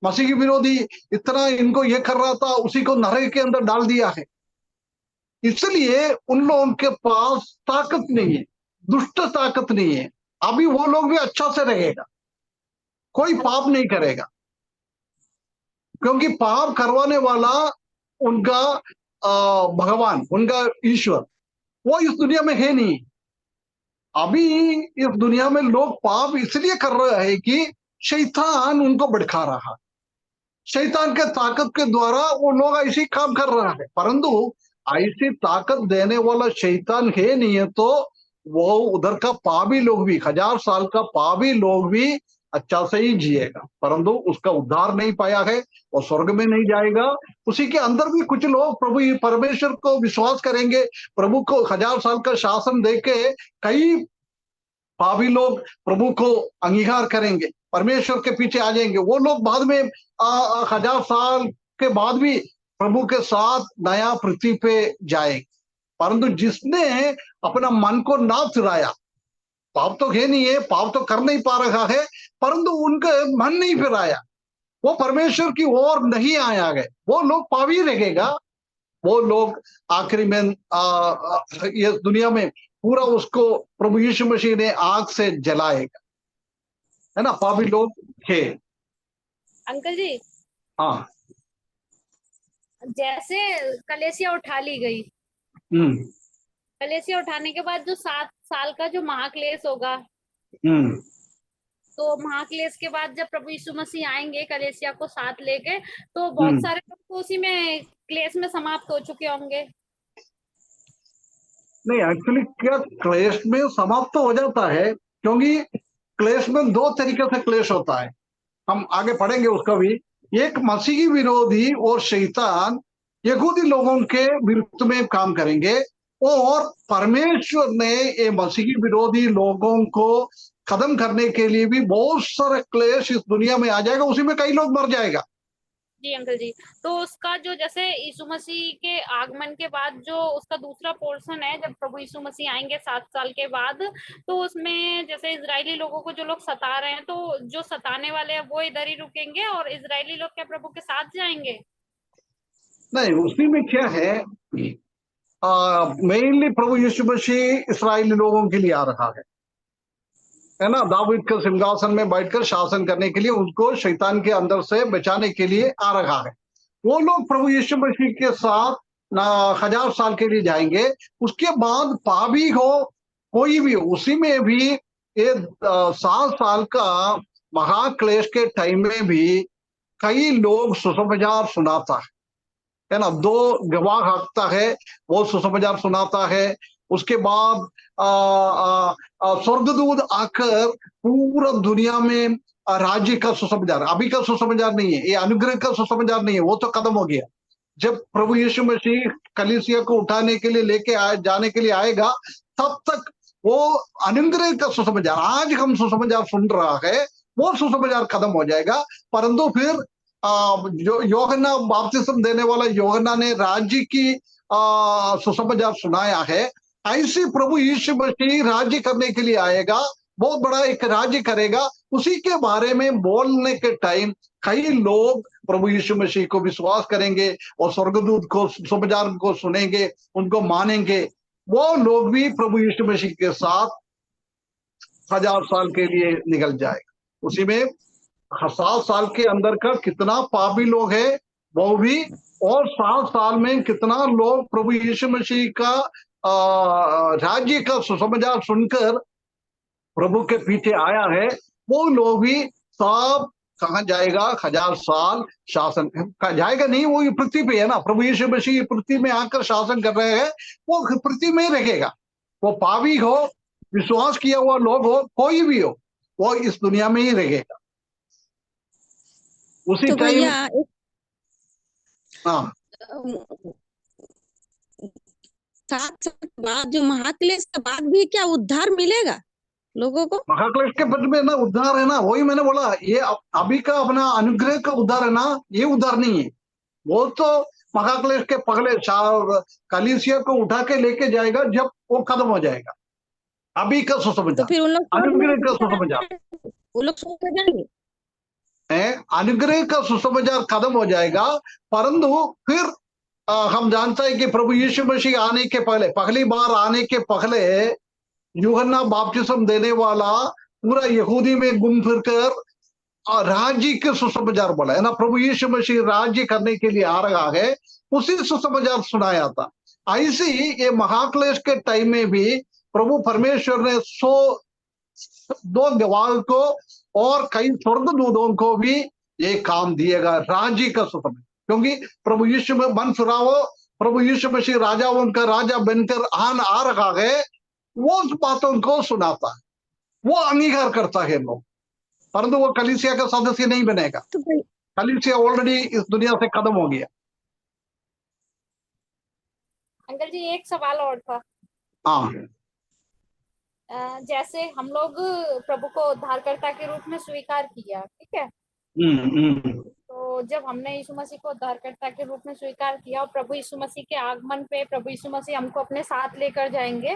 मसीह की विरोधी इतना इनको ये कर रहा था, उसी को नरक के अंदर डाल दिया है। इसलिए उन लोगों के पास ताकत नहीं है, दुष्ट ताकत नहीं है। अभी वो लोग भी अच्छा से रहेगा, कोई पाप नहीं करेगा, क्योंकि पाप करवाने वाला उनका भगवान, उनका ईश्वर, वो इस दुनिया में है नहीं। अभी इस दुनिया में लोग पाप इसलिए कर रहे हैं कि शैतान उनको भड़का रहा है, शैतान के ताकत के द्वारा वो लोग ऐसे काम कर रहा है। परंतु ऐसी ताकत देने वाला शैतान है नहीं है, तो वो उधर का पापी लोग भी, 1000 साल का पापी लोग भी अच्छा से ही जिएगा, परंतु उसका उद्धार नहीं पाया है, वो स्वर्ग में नहीं जाएगा। उसी के अंदर भी कुछ लोग प्रभु परमेश्वर को विश्वास करेंगे, प्रभु को 1000 साल का शासन देके कई पापी लोग प्रभु को अंगीकार करेंगे, परमेश्वर के पीछे आ जाएंगे। वो लोग बाद में 1000 साल के बाद भी प्रभु के साथ नया पृथ्वी पे जाएंगे। परंतु जिसने अपना मन को ना फिराया, पाप तो है नहीं है, पाप तो कर नहीं पा रहा है, परंतु उनका मन नहीं फिराया, वो परमेश्वर की ओर नहीं आया गए, वो लोग पापी रहेगा। वो लोग आखिरी में ये दुनिया में पूरा उसको प्रभु यीशु मसीह ने आग से जलाएगा, है ना, पापी लोग थे। अंकल जी, हाँ, जैसे कलेसिया उठा ली गई, कलेसिया उठाने के बाद जो 7 साल का जो महाक्लेश होगा, तो महाक्लेश के बाद जब प्रभु यीशु मसीह आएंगे कलेसिया को साथ लेके, तो बहुत सारे लोग तो उसी में क्लेश में समाप्त हो चुके होंगे। नहीं, एक्चुअली क्या क्लेश में समाप्त तो हो जाता है, क्योंकि क्लेश में 2 तरीके से क्लेश होता है, हम आगे पढ़ेंगे उसका भी। एक मसीही विरोधी और शैतान यहूदी लोगों के विरुद्ध में काम करेंगे, और परमेश्वर ने ये मसीही विरोधी लोगों को खत्म करने के लिए भी बहुत सारे क्लेश इस दुनिया में आ जाएगा, उसी में कई लोग मर जाएगा। जी अंकल जी, तो उसका जो जैसे यीशु मसीह के आगमन के बाद जो उसका दूसरा पोर्शन है, जब प्रभु यीशु मसीह आएंगे 7 साल के बाद, तो उसमें जैसे इजरायली लोगों को जो लोग सता रहे हैं, तो जो सताने वाले हैं वो इधर ही रुकेंगे और इजरायली लोग क्या प्रभु के साथ जाएंगे? नहीं, उसी में क्या है, मेनली प्रभु यीशु मसीह इस्राएली लोगों के लिए आ रहा है ना, दाऊद के सिंहासन में बैठकर शासन करने के लिए, उनको शैतान के अंदर से बचाने के लिए आ रहा है। वो लोग प्रभु यीशु मसीह के साथ 1000 साल के लिए जाएंगे। उसके बाद पापी हो कोई भी हो, उसी में भी ये 7 साल का महाक्लेश के टाइम में भी कई लोग सुसमाचार सुनाता है ना, 2 गवाह रखता है, वो सुसमाचार सुनाता है। उसके बाद स्वर्गदूत आकर पूरा दुनिया में राज्य का सुसमाचार, अभी का सुसमाचार नहीं है, ये अनुग्रह का सुसमाचार नहीं है, वो तो खत्म हो गया। जब प्रभु यीशु मसीह कलीसिया को उठाने के लिए लेके जाने के लिए आएगा, तब तक वो अनुग्रह का सुसमाचार, आज हम सुसमाचार सुन रहा है, वो सुसमाचार खत्म हो जाएगा। परंतु फिर जो यूहन्ना बपतिस्मा देने वाला यूहन्ना ने राज्य की सुसमाचार सुनाया है, ऐसे प्रभु यीशु मसीह राज्य करने के लिए आएगा, बहुत बड़ा एक राज्य करेगा। उसी के बारे में बोलने के टाइम कई लोग प्रभु यीशु मसीह को विश्वास करेंगे और स्वर्गदूत को सुसमाचार को सुनेंगे, उनको मानेंगे। वो लोग भी प्रभु यीशु मसीह के साथ 1000 साल के लिए निकल जाएगा। उसी में 7 साल के अंदर का कितना पापी लोग है वो भी, और 7 साल में कितना लोग प्रभु यीशु मसीह का राज्य का सुसमाचार सुनकर प्रभु के पीछे आया है, वो लोग भी सब कहाँ जाएगा, 1000 साल शासन जाएगा नहीं, वो पृथ्वी पे है ना, प्रभु यीशु मसीह पृथ्वी में आकर शासन कर रहे हैं, वो पृथ्वी में ही रहेगा। वो पापी हो, विश्वास किया हुआ लोग हो, कोई भी हो, वो इस दुनिया में ही रहेगा। उसी तो टाइम भैया हाँ, 7 साल के बाद जो महाक्लेश के बाद भी क्या उद्धार मिलेगा लोगों को? महाक्लेश के बाद में ना उद्धार है ना, वही मैंने बोला, ये अभी का अपना अनुग्रह का उद्धार है ना, ये उद्धार नहीं है। वो तो महाक्लेश के पहले कलीसिया को उठा के लेके जाएगा जब वो खत्म हो जाएगा। अभी का तो सुसमाचार, फिर उन लोग अनुग्रह का सुसमाचार, वो लोग स्वर्ग में जाएंगे। अनुग्रह का सुसमाचार खत्म हो जाएगा। परंतु फिर हम जानते हैं कि प्रभु यीशु मसीह आने के पहले, पहली बार आने के पहले यूहन्ना बपतिस्मा देने वाला पूरा यहूदी में घूम फिरकर राज्य के सुसमाचार बोला है ना, प्रभु यीशु मसीह राज्य करने के लिए आ रहा है, उसी सुसमाचार सुनाया था। ऐसे ही ये महाक्लेश के टाइम में भी प्रभु परमेश्वर ने 102 गवाह को और कई स्वर्गदूतों को भी ये काम दिएगा, राज्य का सुसमाचार। क्योंकि प्रभु यीशु में मन सुरावो, प्रभु यीशु मसीह राजाओं का राजा बनकर आ रहा है, वो उस बातों को सुनाता है, वो अंगीकार करता है लोग, परंतु वो कलीसिया का सदस्य नहीं बनेगा। तो भाई कलीसिया ऑलरेडी इस दुनिया से खत्म हो गया। अंकल जी एक सवाल और था। हाँ, जैसे हम लोग प्रभु को उद्धारकर्ता के रूप में स्वीकार किया, ठीक है, तो जब हमने यीशु मसीह को उद्धारकर्ता के रूप में स्वीकार किया और प्रभु यीशु मसीह के आगमन पे प्रभु यीशु मसीह हमको अपने साथ लेकर जाएंगे,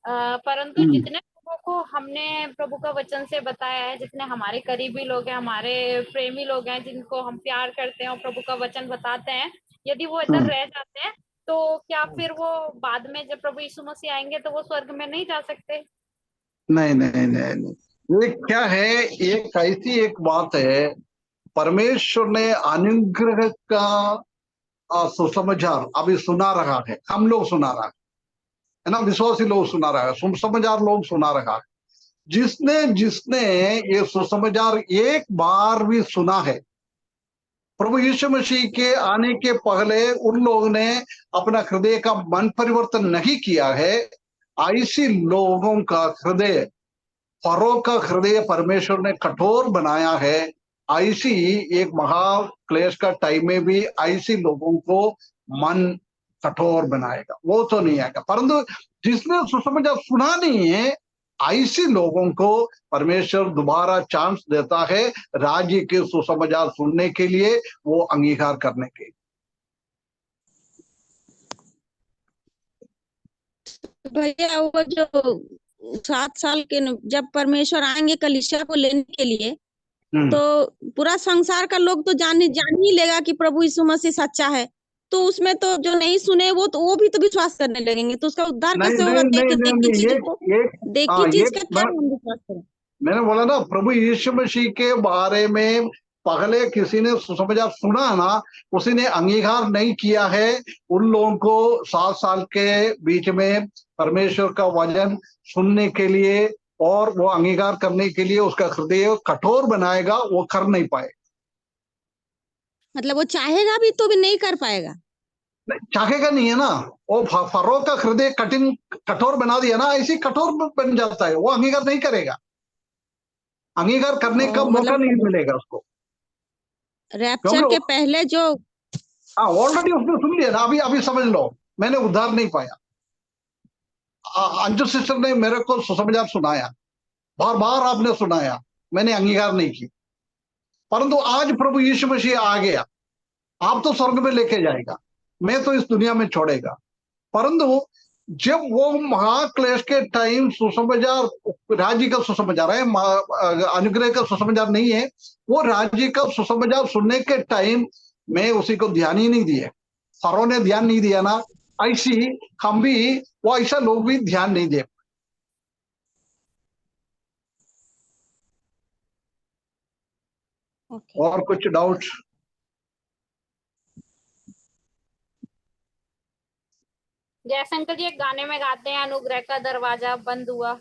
परंतु जितने लोगों को हमने प्रभु का वचन से बताया है, जितने हमारे करीबी लोग हैं, हमारे प्रेमी लोग हैं, जिनको हम प्यार करते हैं और प्रभु का वचन बताते हैं, यदि वो इधर रह जाते हैं तो क्या फिर वो बाद में जब प्रभु यीशु मसीह आएंगे तो वो स्वर्ग में नहीं जा सकते? नहीं नहीं नहीं नहीं, ये क्या है, एक ऐसी एक बात है, परमेश्वर ने अनुग्रह का सुसमाचार अभी सुना रहा है, हम लोग सुना रहा है ना, विश्वासी लोग सुना रहा है, सुसमाचार लोग सुना रहा है। जिसने जिसने ये सुसमाचार एक बार भी सुना है, प्रभु यीशु मसीह के आने के पहले उन लोगों ने अपना हृदय का मन परिवर्तन नहीं किया है, ऐसी लोगों का हृदय, फरो का हृदय परमेश्वर ने कठोर बनाया है। ऐसी एक महाक्लेश का टाइम में भी ऐसी लोगों को मन कठोर बनाएगा, वो तो नहीं आएगा। परंतु जिसने सुसमाचार सुना नहीं है, ऐसे लोगों को परमेश्वर दोबारा चांस देता है राज्य के सुसमाचार सुनने के लिए, वो अंगीकार करने के। भैया वो जो 7 साल के जब परमेश्वर आएंगे कलीसिया को लेने के लिए, तो पूरा संसार का लोग तो जान ही लेगा कि प्रभु यीशु मसीह सच्चा है, तो उसमें तो जो नहीं सुने वो भी तो विश्वास करने लगेंगे, तो उसका उद्धार कैसे होगा? देखी चीज का क्या हम विश्वास करें? मैंने बोला ना, प्रभु यीशु मसीह के बारे में पहले किसी ने सुसमाचार सुना ना, उसी ने अंगीकार नहीं किया है, उन लोगों को 7 साल के बीच में परमेश्वर का वचन सुनने के लिए और वो अंगीकार करने के लिए उसका हृदय कठोर बनाएगा, वो कर नहीं पाएगा। मतलब वो चाहेगा भी तो भी नहीं कर पाएगा। चाहेगा नहीं है ना, वो फरो का हृदय कठोर बना दिया ना, ऐसे कठोर बन जाता है, वो अंगीकार नहीं करेगा, अंगीकार करने का मौका नहीं मिलेगा उसको। रैप्चर के पहले जो ऑलरेडी उसने सुन लिया ना, अभी समझ लो, मैंने उद्धार नहीं पाया, अंजू सिस्टर ने मेरे को सुसमाचार सुनाया, बार बार आपने सुनाया, मैंने अंगीकार नहीं की, परंतु आज प्रभु यीशु मसीह आ गया, आप तो स्वर्ग में लेके जाएगा, मैं तो इस दुनिया में छोड़ेगा। परंतु जब वो महाक्लेश के टाइम सुसमाचार, राज्य का सुसमाचार है, अनुग्रह का सुसमाचार नहीं है, वो राज्य का सुसमाचार सुनने के टाइम में उसी को ध्यान ही नहीं दिया, फरो ने ध्यान नहीं दिया ना, ऐसी हम भी, वो ऐसा लोग भी ध्यान नहीं दे। और कुछ डाउट? जैसे अंकल जी एक गाने में गाते हैं, अनुग्रह का दरवाजा बंद हुआ,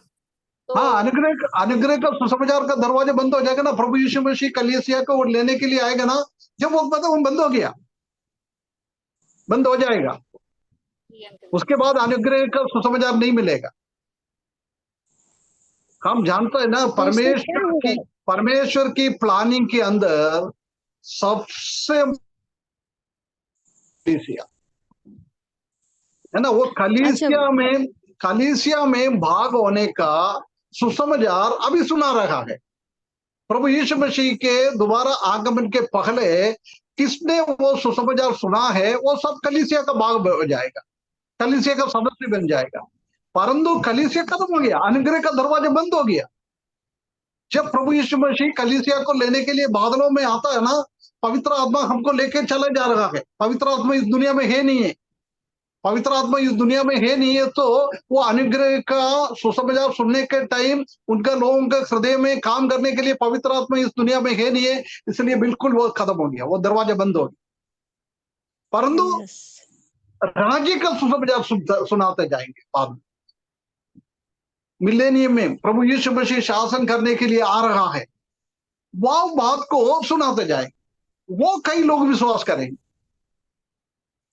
तो हाँ, अनुग्रह का सुसमाचार का दरवाजा बंद हो जाएगा ना, प्रभु यीशु मसीह कलीसिया को लेने के लिए आएगा ना, जब वो बंद हो गया, बंद हो जाएगा, उसके बाद अनुग्रह का सुसमाचार नहीं मिलेगा। हम जानते हैं ना, परमेश्वर की प्लानिंग के अंदर सबसे है ना, वो कलीसिया में भाग होने का सुसमाचार अभी सुना रहा है। प्रभु यीशु मसीह के दोबारा आगमन के पहले किसने वो सुसमाचार सुना है, वो सब कलीसिया का भाग हो जाएगा, कलीसिया का सदस्य बन जाएगा। परंतु कलीसिया खत्म हो गया, अनुग्रह का दरवाजा बंद हो गया। जब प्रभु यीशु मसीह कलीसिया को लेने के लिए बादलों में आता है ना, पवित्र आत्मा हमको लेके चला जा रहा है, पवित्र आत्मा इस दुनिया में है नहीं है, पवित्र आत्मा इस दुनिया में है नहीं है, तो वो अनुग्रह का सुसमाचार सुनने के टाइम उनका लोगों के हृदय में काम करने के लिए पवित्र आत्मा इस दुनिया में है नहीं है, इसलिए बिल्कुल वो खत्म हो गया, वो दरवाजा बंद हो गया। परंतु यस राज्य का सुसमाचार सुनाते जाएंगे बाद में। मिलेनियम में प्रभु यीशु मसीह शासन करने के लिए आ रहा है, वो बात को सुनाते जाएंगे, वो कई लोग विश्वास करेंगे।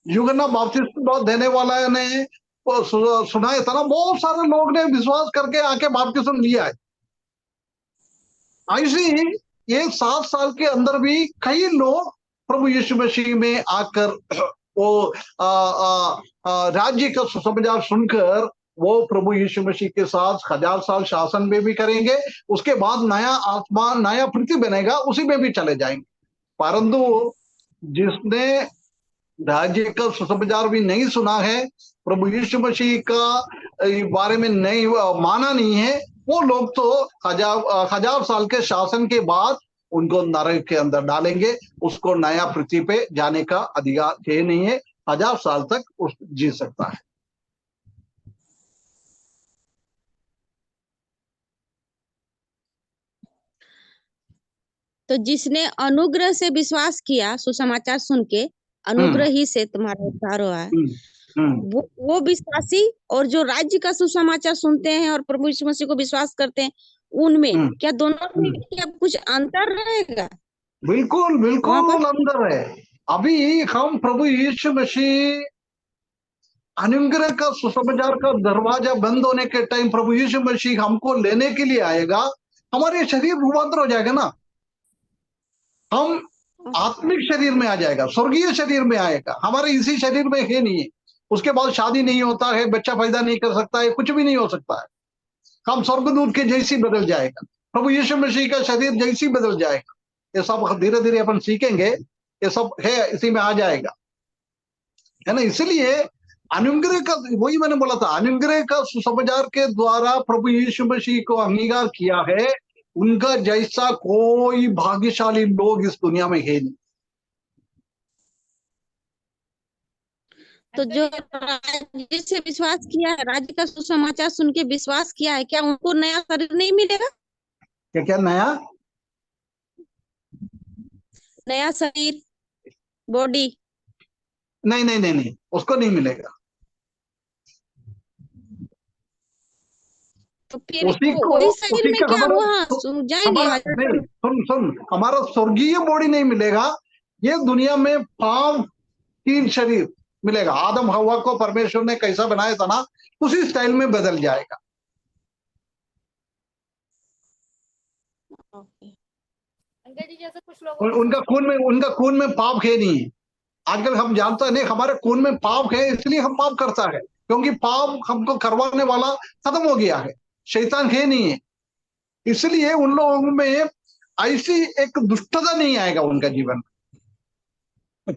यूहन्ना बपतिस्मा देने वाला ने सुनाया था ना, बहुत सारे लोग ने विश्वास करके आके बपतिस्मा लिया है। ऐसे ही ये 7 साल के अंदर भी कई लोग प्रभु यीशु मसीह में आकर वो राज्य का सुसमाचार सुनकर वो प्रभु यीशु मसीह के साथ 1000 साल शासन में भी करेंगे। उसके बाद नया आसमान नया पृथ्वी बनेगा, उसी में भी चले जाएंगे। परंतु जिसने राज्य का सुसमाचार भी नहीं सुना है, प्रभु यीशु मसीह का बारे में नहीं माना नहीं है, वो लोग तो 1000 साल के शासन के बाद उनको नरक के अंदर डालेंगे। उसको नया पृथ्वी पे जाने का अधिकार है नहीं है, 1000 साल तक उस जी सकता है। तो जिसने अनुग्रह से विश्वास किया, सुसमाचार सुन के अनुग्रह ही से तुम्हारा उद्धार हुआ है, वो विश्वासी और जो राज्य का सुसमाचार सुनते हैं और प्रभु यीशु मसीह को विश्वास करते हैं, उनमें क्या दोनों में क्या कुछ अंतर रहेगा? बिल्कुल बिल्कुल अंदर है। अभी हम प्रभु यीशु मसीह अनुग्रह का सुसमाचार का दरवाजा बंद होने के टाइम प्रभु यीशु मसीह हमको लेने के लिए आएगा, हमारे शरीर रूपांतर हो जाएगा ना, हम आत्मिक शरीर में आ जाएगा, स्वर्गीय शरीर में आएगा। हमारे इसी शरीर में है नहीं है। उसके बाद शादी नहीं होता है, बच्चा पैदा नहीं कर सकता है, कुछ भी नहीं हो सकता है। हम स्वर्गदूत के जैसी बदल जाएगा, प्रभु यीशु मसीह का शरीर जैसी बदल जाएगा। ये सब धीरे धीरे अपन सीखेंगे, ये सब है, इसी में आ जाएगा, है ना। इसलिए अनुग्रह का, वही मैंने बोला था, अनुग्रह का सुसमाचार के द्वारा प्रभु यीशु मसीह को अंगीकार किया है, उनका जैसा कोई भाग्यशाली लोग इस दुनिया में है नहीं। तो जो राज्य से विश्वास किया है, राज्य का सुसमाचार सुन के विश्वास किया है, क्या उनको नया शरीर नहीं मिलेगा? क्या क्या नया शरीर, बॉडी? नहीं नहीं नहीं नहीं, उसको नहीं मिलेगा। तो फिर उसी को वही शरीर उसी में का क्या हमारा वहाँ जाएंगे? नहीं, सुन हमारा स्वर्गीय बॉडी नहीं मिलेगा, ये दुनिया में पाप की शरीर मिलेगा। आदम हवा को परमेश्वर ने कैसा बनाया था ना, उसी स्टाइल में बदल जाएगा। अंकल जी, जैसे कुछ लोगों उनका खून में पाप है नहीं है। आजकल हम जानते हैं नहीं, हमारे खून में पाप है, इसलिए हम पाप करता है, क्योंकि पाप हमको करवाने वाला खत्म हो गया है, शैतान है नहीं है। इसलिए उन लोगों में ऐसी एक दुष्टता नहीं आएगा उनका जीवन में,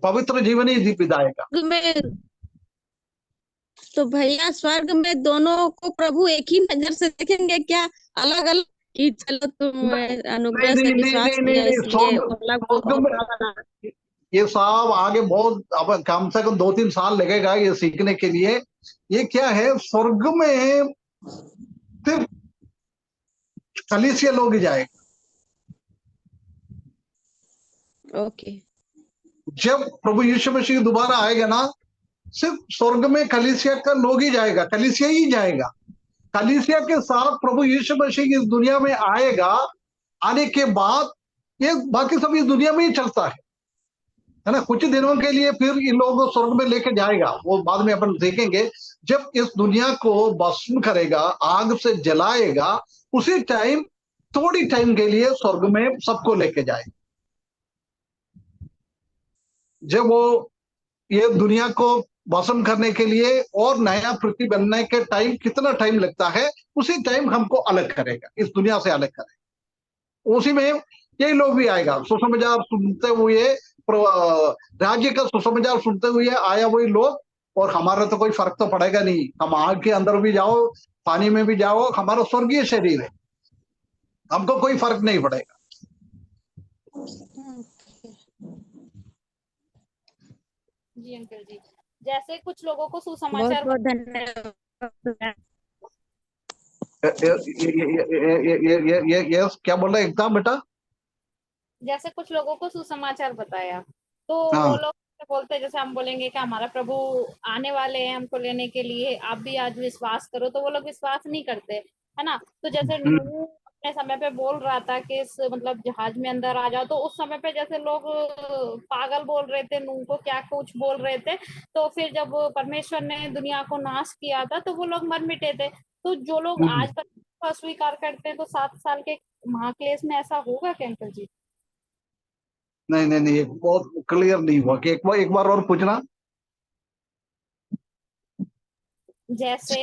पवित्र जीवन ही विदाएगा। तो भैया स्वर्ग में दोनों को प्रभु एक ही नजर से देखेंगे क्या, अलग अलग? कि चलो तुम अनुग्रह से विश्वास किया इसलिए ये सब आगे बहुत, अब कम से कम 2-3 साल लगेगा ये सीखने के लिए। ये क्या है, स्वर्ग में सिर्फ कलीसिया लोग ही जाएगा। ओके। जब प्रभु यीशु मसीह दोबारा आएगा ना, सिर्फ स्वर्ग में कलीसिया का लोग ही जाएगा, कलीसिया ही जाएगा। कलीसिया के साथ प्रभु यीशु मसीह इस दुनिया में आएगा। आने के बाद ये बाकी सब इस दुनिया में ही चलता है ना। कुछ दिनों के लिए फिर इन लोगों को स्वर्ग में लेके जाएगा, वो बाद में अपन देखेंगे। जब इस दुनिया को भस्म करेगा, आग से जलाएगा, उसी टाइम थोड़ी टाइम के लिए स्वर्ग में सबको लेके जाएगा। जब वो ये दुनिया को भस्म करने के लिए और नया पृथ्वी बनने के टाइम कितना टाइम लगता है, उसी टाइम हमको अलग करेगा, इस दुनिया से अलग करेगा। उसी में यही लोग भी आएगा, सुसमाचार सुनते हुए, राज्य का सुसमाचार सुनते हुए आया वही लोग। और हमारा तो कोई फर्क तो पड़ेगा नहीं, हम आग के अंदर भी जाओ, पानी में भी जाओ, हमारा स्वर्गीय शरीर है, हमको कोई फर्क नहीं पड़ेगा। जी अंकल जी, जैसे कुछ लोगों को सुसमाचार, बहुत धन्यवाद। ये क्या बोल रहे एकदम बेटा? जैसे कुछ लोगों को सुसमाचार बताया, तो हाँ। वो लोग जैसे बोलते हैं, जैसे हम बोलेंगे कि हमारा प्रभु आने वाले हैं हमको लेने के लिए, आप भी आज विश्वास करो, तो वो लोग विश्वास नहीं करते, है ना। तो जैसे नूह अपने समय पे बोल रहा था कि इस मतलब जहाज में अंदर आ जाओ, तो उस समय पे जैसे लोग पागल बोल रहे थे, नूह को क्या कुछ बोल रहे थे। तो फिर जब परमेश्वर ने दुनिया को नाश किया था तो वो लोग मर मिटे थे। तो जो लोग आज तक अस्वीकार करते हैं, तो 7 साल के महाक्लेश में ऐसा होगा क्या अंकल जी? नहीं नहीं नहीं, ये बहुत क्लियर नहीं हुआ कि एक बार और पूछना। जैसे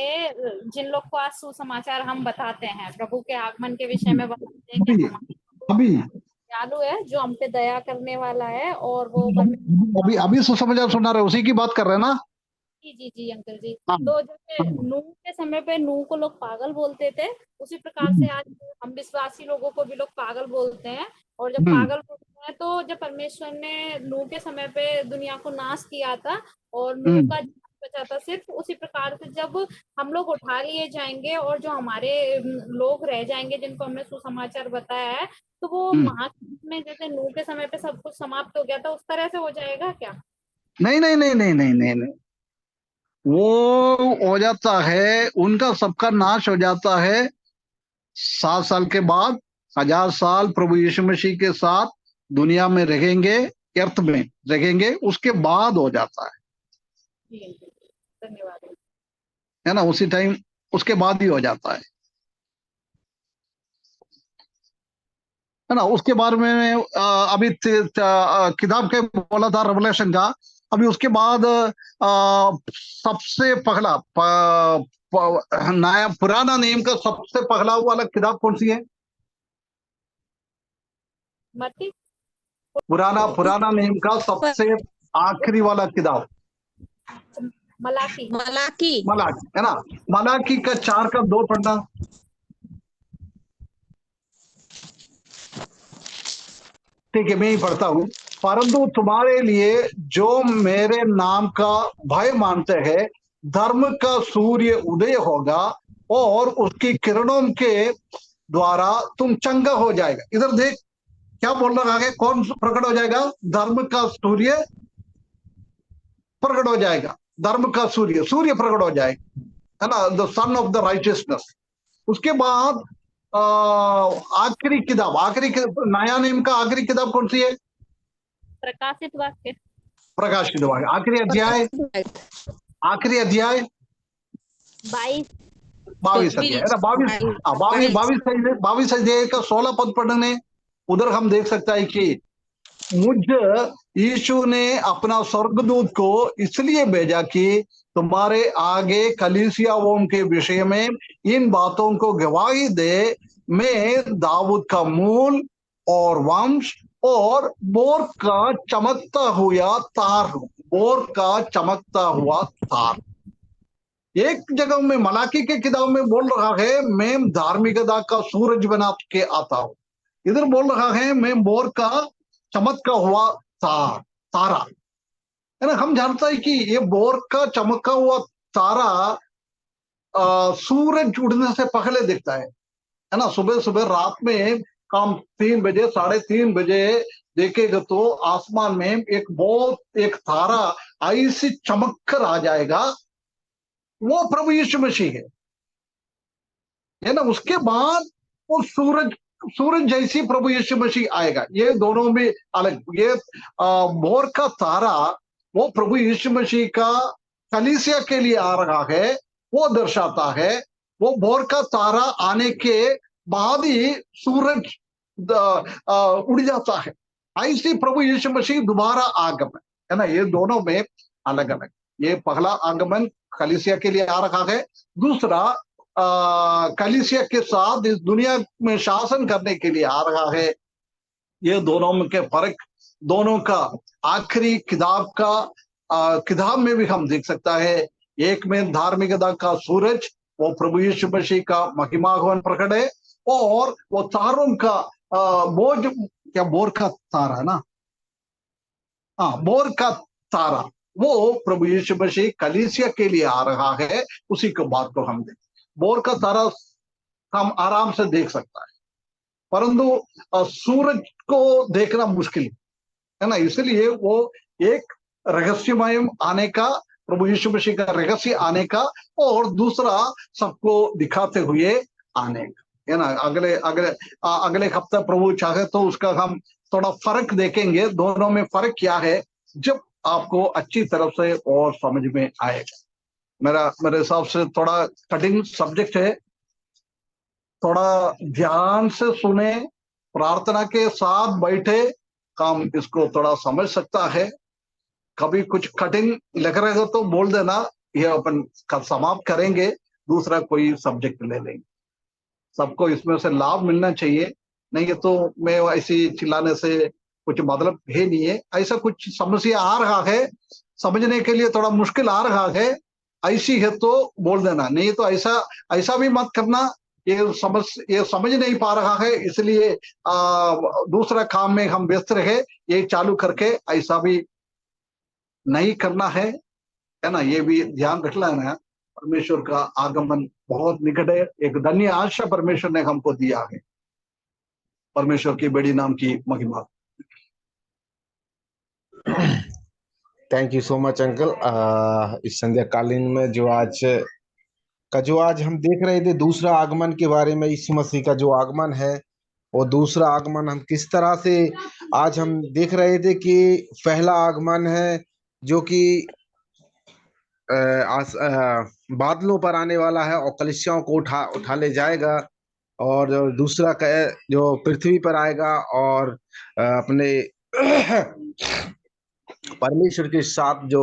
जिन लोग को आज सुसमाचार हम बताते हैं, प्रभु के आगमन के विषय में बताते हैं कि अभी हमारा अभी दयालु है, जो हम पे दया करने वाला है, और वो अभी अभी सुसमाचार सुना रहे, उसी की बात कर रहे हैं ना। जी जी जी अंकल जी। हाँ तो जैसे हाँ, नूह के समय पे नूह को लोग पागल बोलते थे, उसी प्रकार से आज हम विश्वासी लोगों को भी लोग पागल बोलते हैं। और जब हम्म, पागल बोलते हैं, तो जब परमेश्वर ने नूह के समय पे दुनिया को नाश किया था और नूह हम्म, का जीवन बचा था सिर्फ, उसी प्रकार से जब हम लोग उठा लिए जाएंगे और जो हमारे लोग रह जाएंगे जिनको हमने सुसमाचार बताया है, तो वो हम्म। महाक्लेश में जैसे नूह के समय पे सब कुछ समाप्त हो गया था, उस तरह से हो जाएगा क्या? नहीं नहीं नहीं नहीं नहीं नहीं नहीं, वो हो जाता है, उनका सबका नाश हो जाता है 7 साल के बाद। 1000 साल प्रभु यीशु मसीह के साथ दुनिया में रहेंगे, अर्थ में रहेंगे, उसके बाद हो जाता जी अंकल जी, धन्यवाद। है ना, उसी टाइम उसके बाद ही हो जाता है ना। उसके बारे में अभी किताब के बोला था रेवलेशन का। अभी उसके बाद सबसे पहला नया पुराना नियम का सबसे पहला वाला किताब कौन सी है? मत्ती। पुराना पुराना नियम का सबसे आखिरी वाला किताब मलाकी। मलाकी। मलाकी, है ना। मलाकी का 4 का 2 पढ़ना। ठीक है, मैं ही पढ़ता हूँ। परंतु तुम्हारे लिए जो मेरे नाम का भय मानते हैं, धर्म का सूर्य उदय होगा और उसकी किरणों के द्वारा तुम चंगा हो जाएगा। इधर देख, क्या बोल रहा है, कौन प्रकट हो जाएगा? धर्म का सूर्य प्रकट हो जाएगा। धर्म का सूर्य, सूर्य प्रकट हो जाएगा, है ना, the son of the righteousness. उसके बाद आखिरी किताब, नया नियम का आखिरी किताब कौन सी है? प्रकाशित वाक्य। प्रकाश की दीवार, आखिरी अध्याय, आखिरी अध्याय 22। 22 अध्याय, है ना। 22 अध्याय का 16 पद पढ़ने, उधर हम देख सकता है कि मुझ यीशु ने अपना स्वर्गदूत को इसलिए भेजा कि तुम्हारे आगे कलीसियाओं के विषय में इन बातों को गवाही दे। मैं दाऊद का मूल और वंश और बोर का चमकता हुआ तार हूं। बोर का चमकता हुआ तार। एक जगह में मलाकी के किताब में बोल रहा है, मैं धार्मिकता का सूरज बना के आता हूं। इधर बोल रहा है, मैं बोर का चमका हुआ तारा, है ना। हम जानता है कि ये बोर का चमका हुआ तारा सूरज उड़ने से पहले दिखता है ना। सुबह सुबह रात में काम 3 बजे 3:30 देखेगा तो आसमान में एक तारा ऐसी चमक कर आ जाएगा, वो प्रभु यीशु मसीह है ना। उसके बाद वो सूरज जैसी प्रभु यीशु मसीह आएगा। ये दोनों में अलग, ये भोर का तारा वो प्रभु यीशु मसीह का कलीसिया के लिए आ रहा है, वो दर्शाता है। वो भोर का तारा आने के बाद ही सूरज उड़ जाता है। ऐसी प्रभु यीशु मसीह दोबारा आगमन, है ना। ये दोनों में अलग अलग, ये पहला आगमन कलीसिया के लिए आ रहा है, दूसरा कलीसिया के साथ इस दुनिया में शासन करने के लिए आ रहा है। ये दोनों में के फर्क, दोनों का आखिरी किताब में भी हम देख सकता है। एक में धार्मिकता का सूरज, वो प्रभु यीशु मसीह का महिमागमन प्रकट है, और वो तारों का बोर का तारा है ना, हाँ, बोर का तारा, वो प्रभु यीशु मसीह कलीसिया के लिए आ रहा है। उसी को बात को हम देख, बोर का तारा हम आराम से देख सकता है, परंतु सूरज को देखना मुश्किल है ना। इसलिए वो एक रहस्यमय आने का, प्रभु यीशु मसीह का रहस्य आने का, और दूसरा सबको दिखाते हुए आने का, है ना। अगले अगले अगले हफ्ते प्रभु चाहे तो उसका हम थोड़ा फर्क देखेंगे, दोनों में फर्क क्या है, जब आपको अच्छी तरफ से और समझ में आएगा। मेरे हिसाब से थोड़ा कठिन सब्जेक्ट है, थोड़ा ध्यान से सुने, प्रार्थना के साथ बैठे, काम इसको थोड़ा समझ सकता है। कभी कुछ कठिन लग रहा हो तो बोल देना, ये अपन समाप्त करेंगे, दूसरा कोई सब्जेक्ट ले लेंगे। सबको इसमें से लाभ मिलना चाहिए, नहीं तो मैं ऐसी चिल्लाने से कुछ मतलब है नहीं है। ऐसा कुछ समस्या आ रहा है, समझने के लिए थोड़ा मुश्किल आ रहा है, ऐसी है तो बोल देना, नहीं तो ऐसा भी मत करना ये समझ नहीं पा रहा है, इसलिए दूसरा काम में हम व्यस्त रहे, ये चालू करके, ऐसा भी नहीं करना है ना। ये भी ध्यान रखना है। परमेश्वर का आगमन बहुत निकट है, एक धन्य आशा परमेश्वर ने हमको दिया है। परमेश्वर की बड़ी नाम की महिमा। Thank you so much uncle. इस संध्याकालीन में जो आज हम देख रहे थे दूसरा आगमन के बारे में, यीशु मसीह का जो आगमन है, वो दूसरा आगमन हम किस तरह से आज हम देख रहे थे कि पहला आगमन है जो कि बादलों पर आने वाला है और कलीसियाओं को उठा ले जाएगा, और दूसरा जो पृथ्वी पर आएगा और अपने परमेश्वर के साथ जो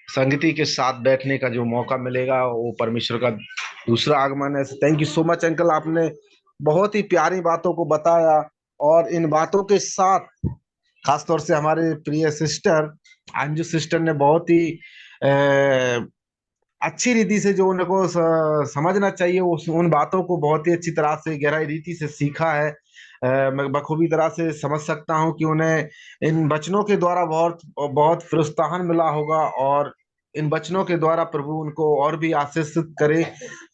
संगति के साथ बैठने का जो मौका मिलेगा, वो परमेश्वर का दूसरा आगमन है। Thank you so much uncle, आपने बहुत ही प्यारी बातों को बताया, और इन बातों के साथ खासतौर से हमारे प्रिय सिस्टर अंजू सिस्टर ने बहुत ही अच्छी रीति से जो उनको समझना चाहिए, उन बातों को बहुत ही अच्छी तरह से गहराई रीति से सीखा है। मैं बखूबी तरह से समझ सकता हूँ कि उन्हें इन वचनों के द्वारा बहुत बहुत प्रोत्साहन मिला होगा, और इन वचनों के द्वारा प्रभु उनको और भी आशीषित करे,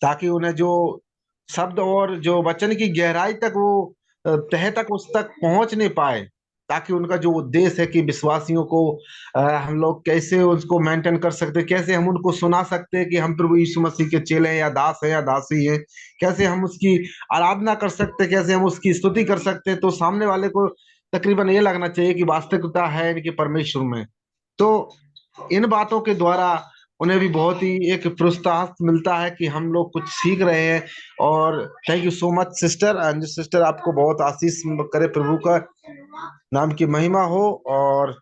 ताकि उन्हें जो शब्द और जो वचन की गहराई तक वो तह तक उस तक पहुंच नहीं पाए, ताकि उनका जो उद्देश्य है कि विश्वासियों को हम लोग कैसे उसको मेंटेन कर सकते हैं, कैसे हम उनको सुना सकते हैं कि हम प्रभु यीशु मसीह के चेले हैं या दास हैं या दासी हैं, कैसे हम उसकी आराधना कर सकते हैं, कैसे हम उसकी स्तुति कर सकते हैं, तो सामने वाले को तकरीबन ये लगना चाहिए कि वास्तविकता है इनके परमेश्वर में। तो इन बातों के द्वारा उन्हें भी बहुत ही एक प्रोत्साहन मिलता है कि हम लोग कुछ सीख रहे हैं। और thank you so much sister, Anju sister, आपको बहुत आशीष करे, प्रभु का नाम की महिमा हो। और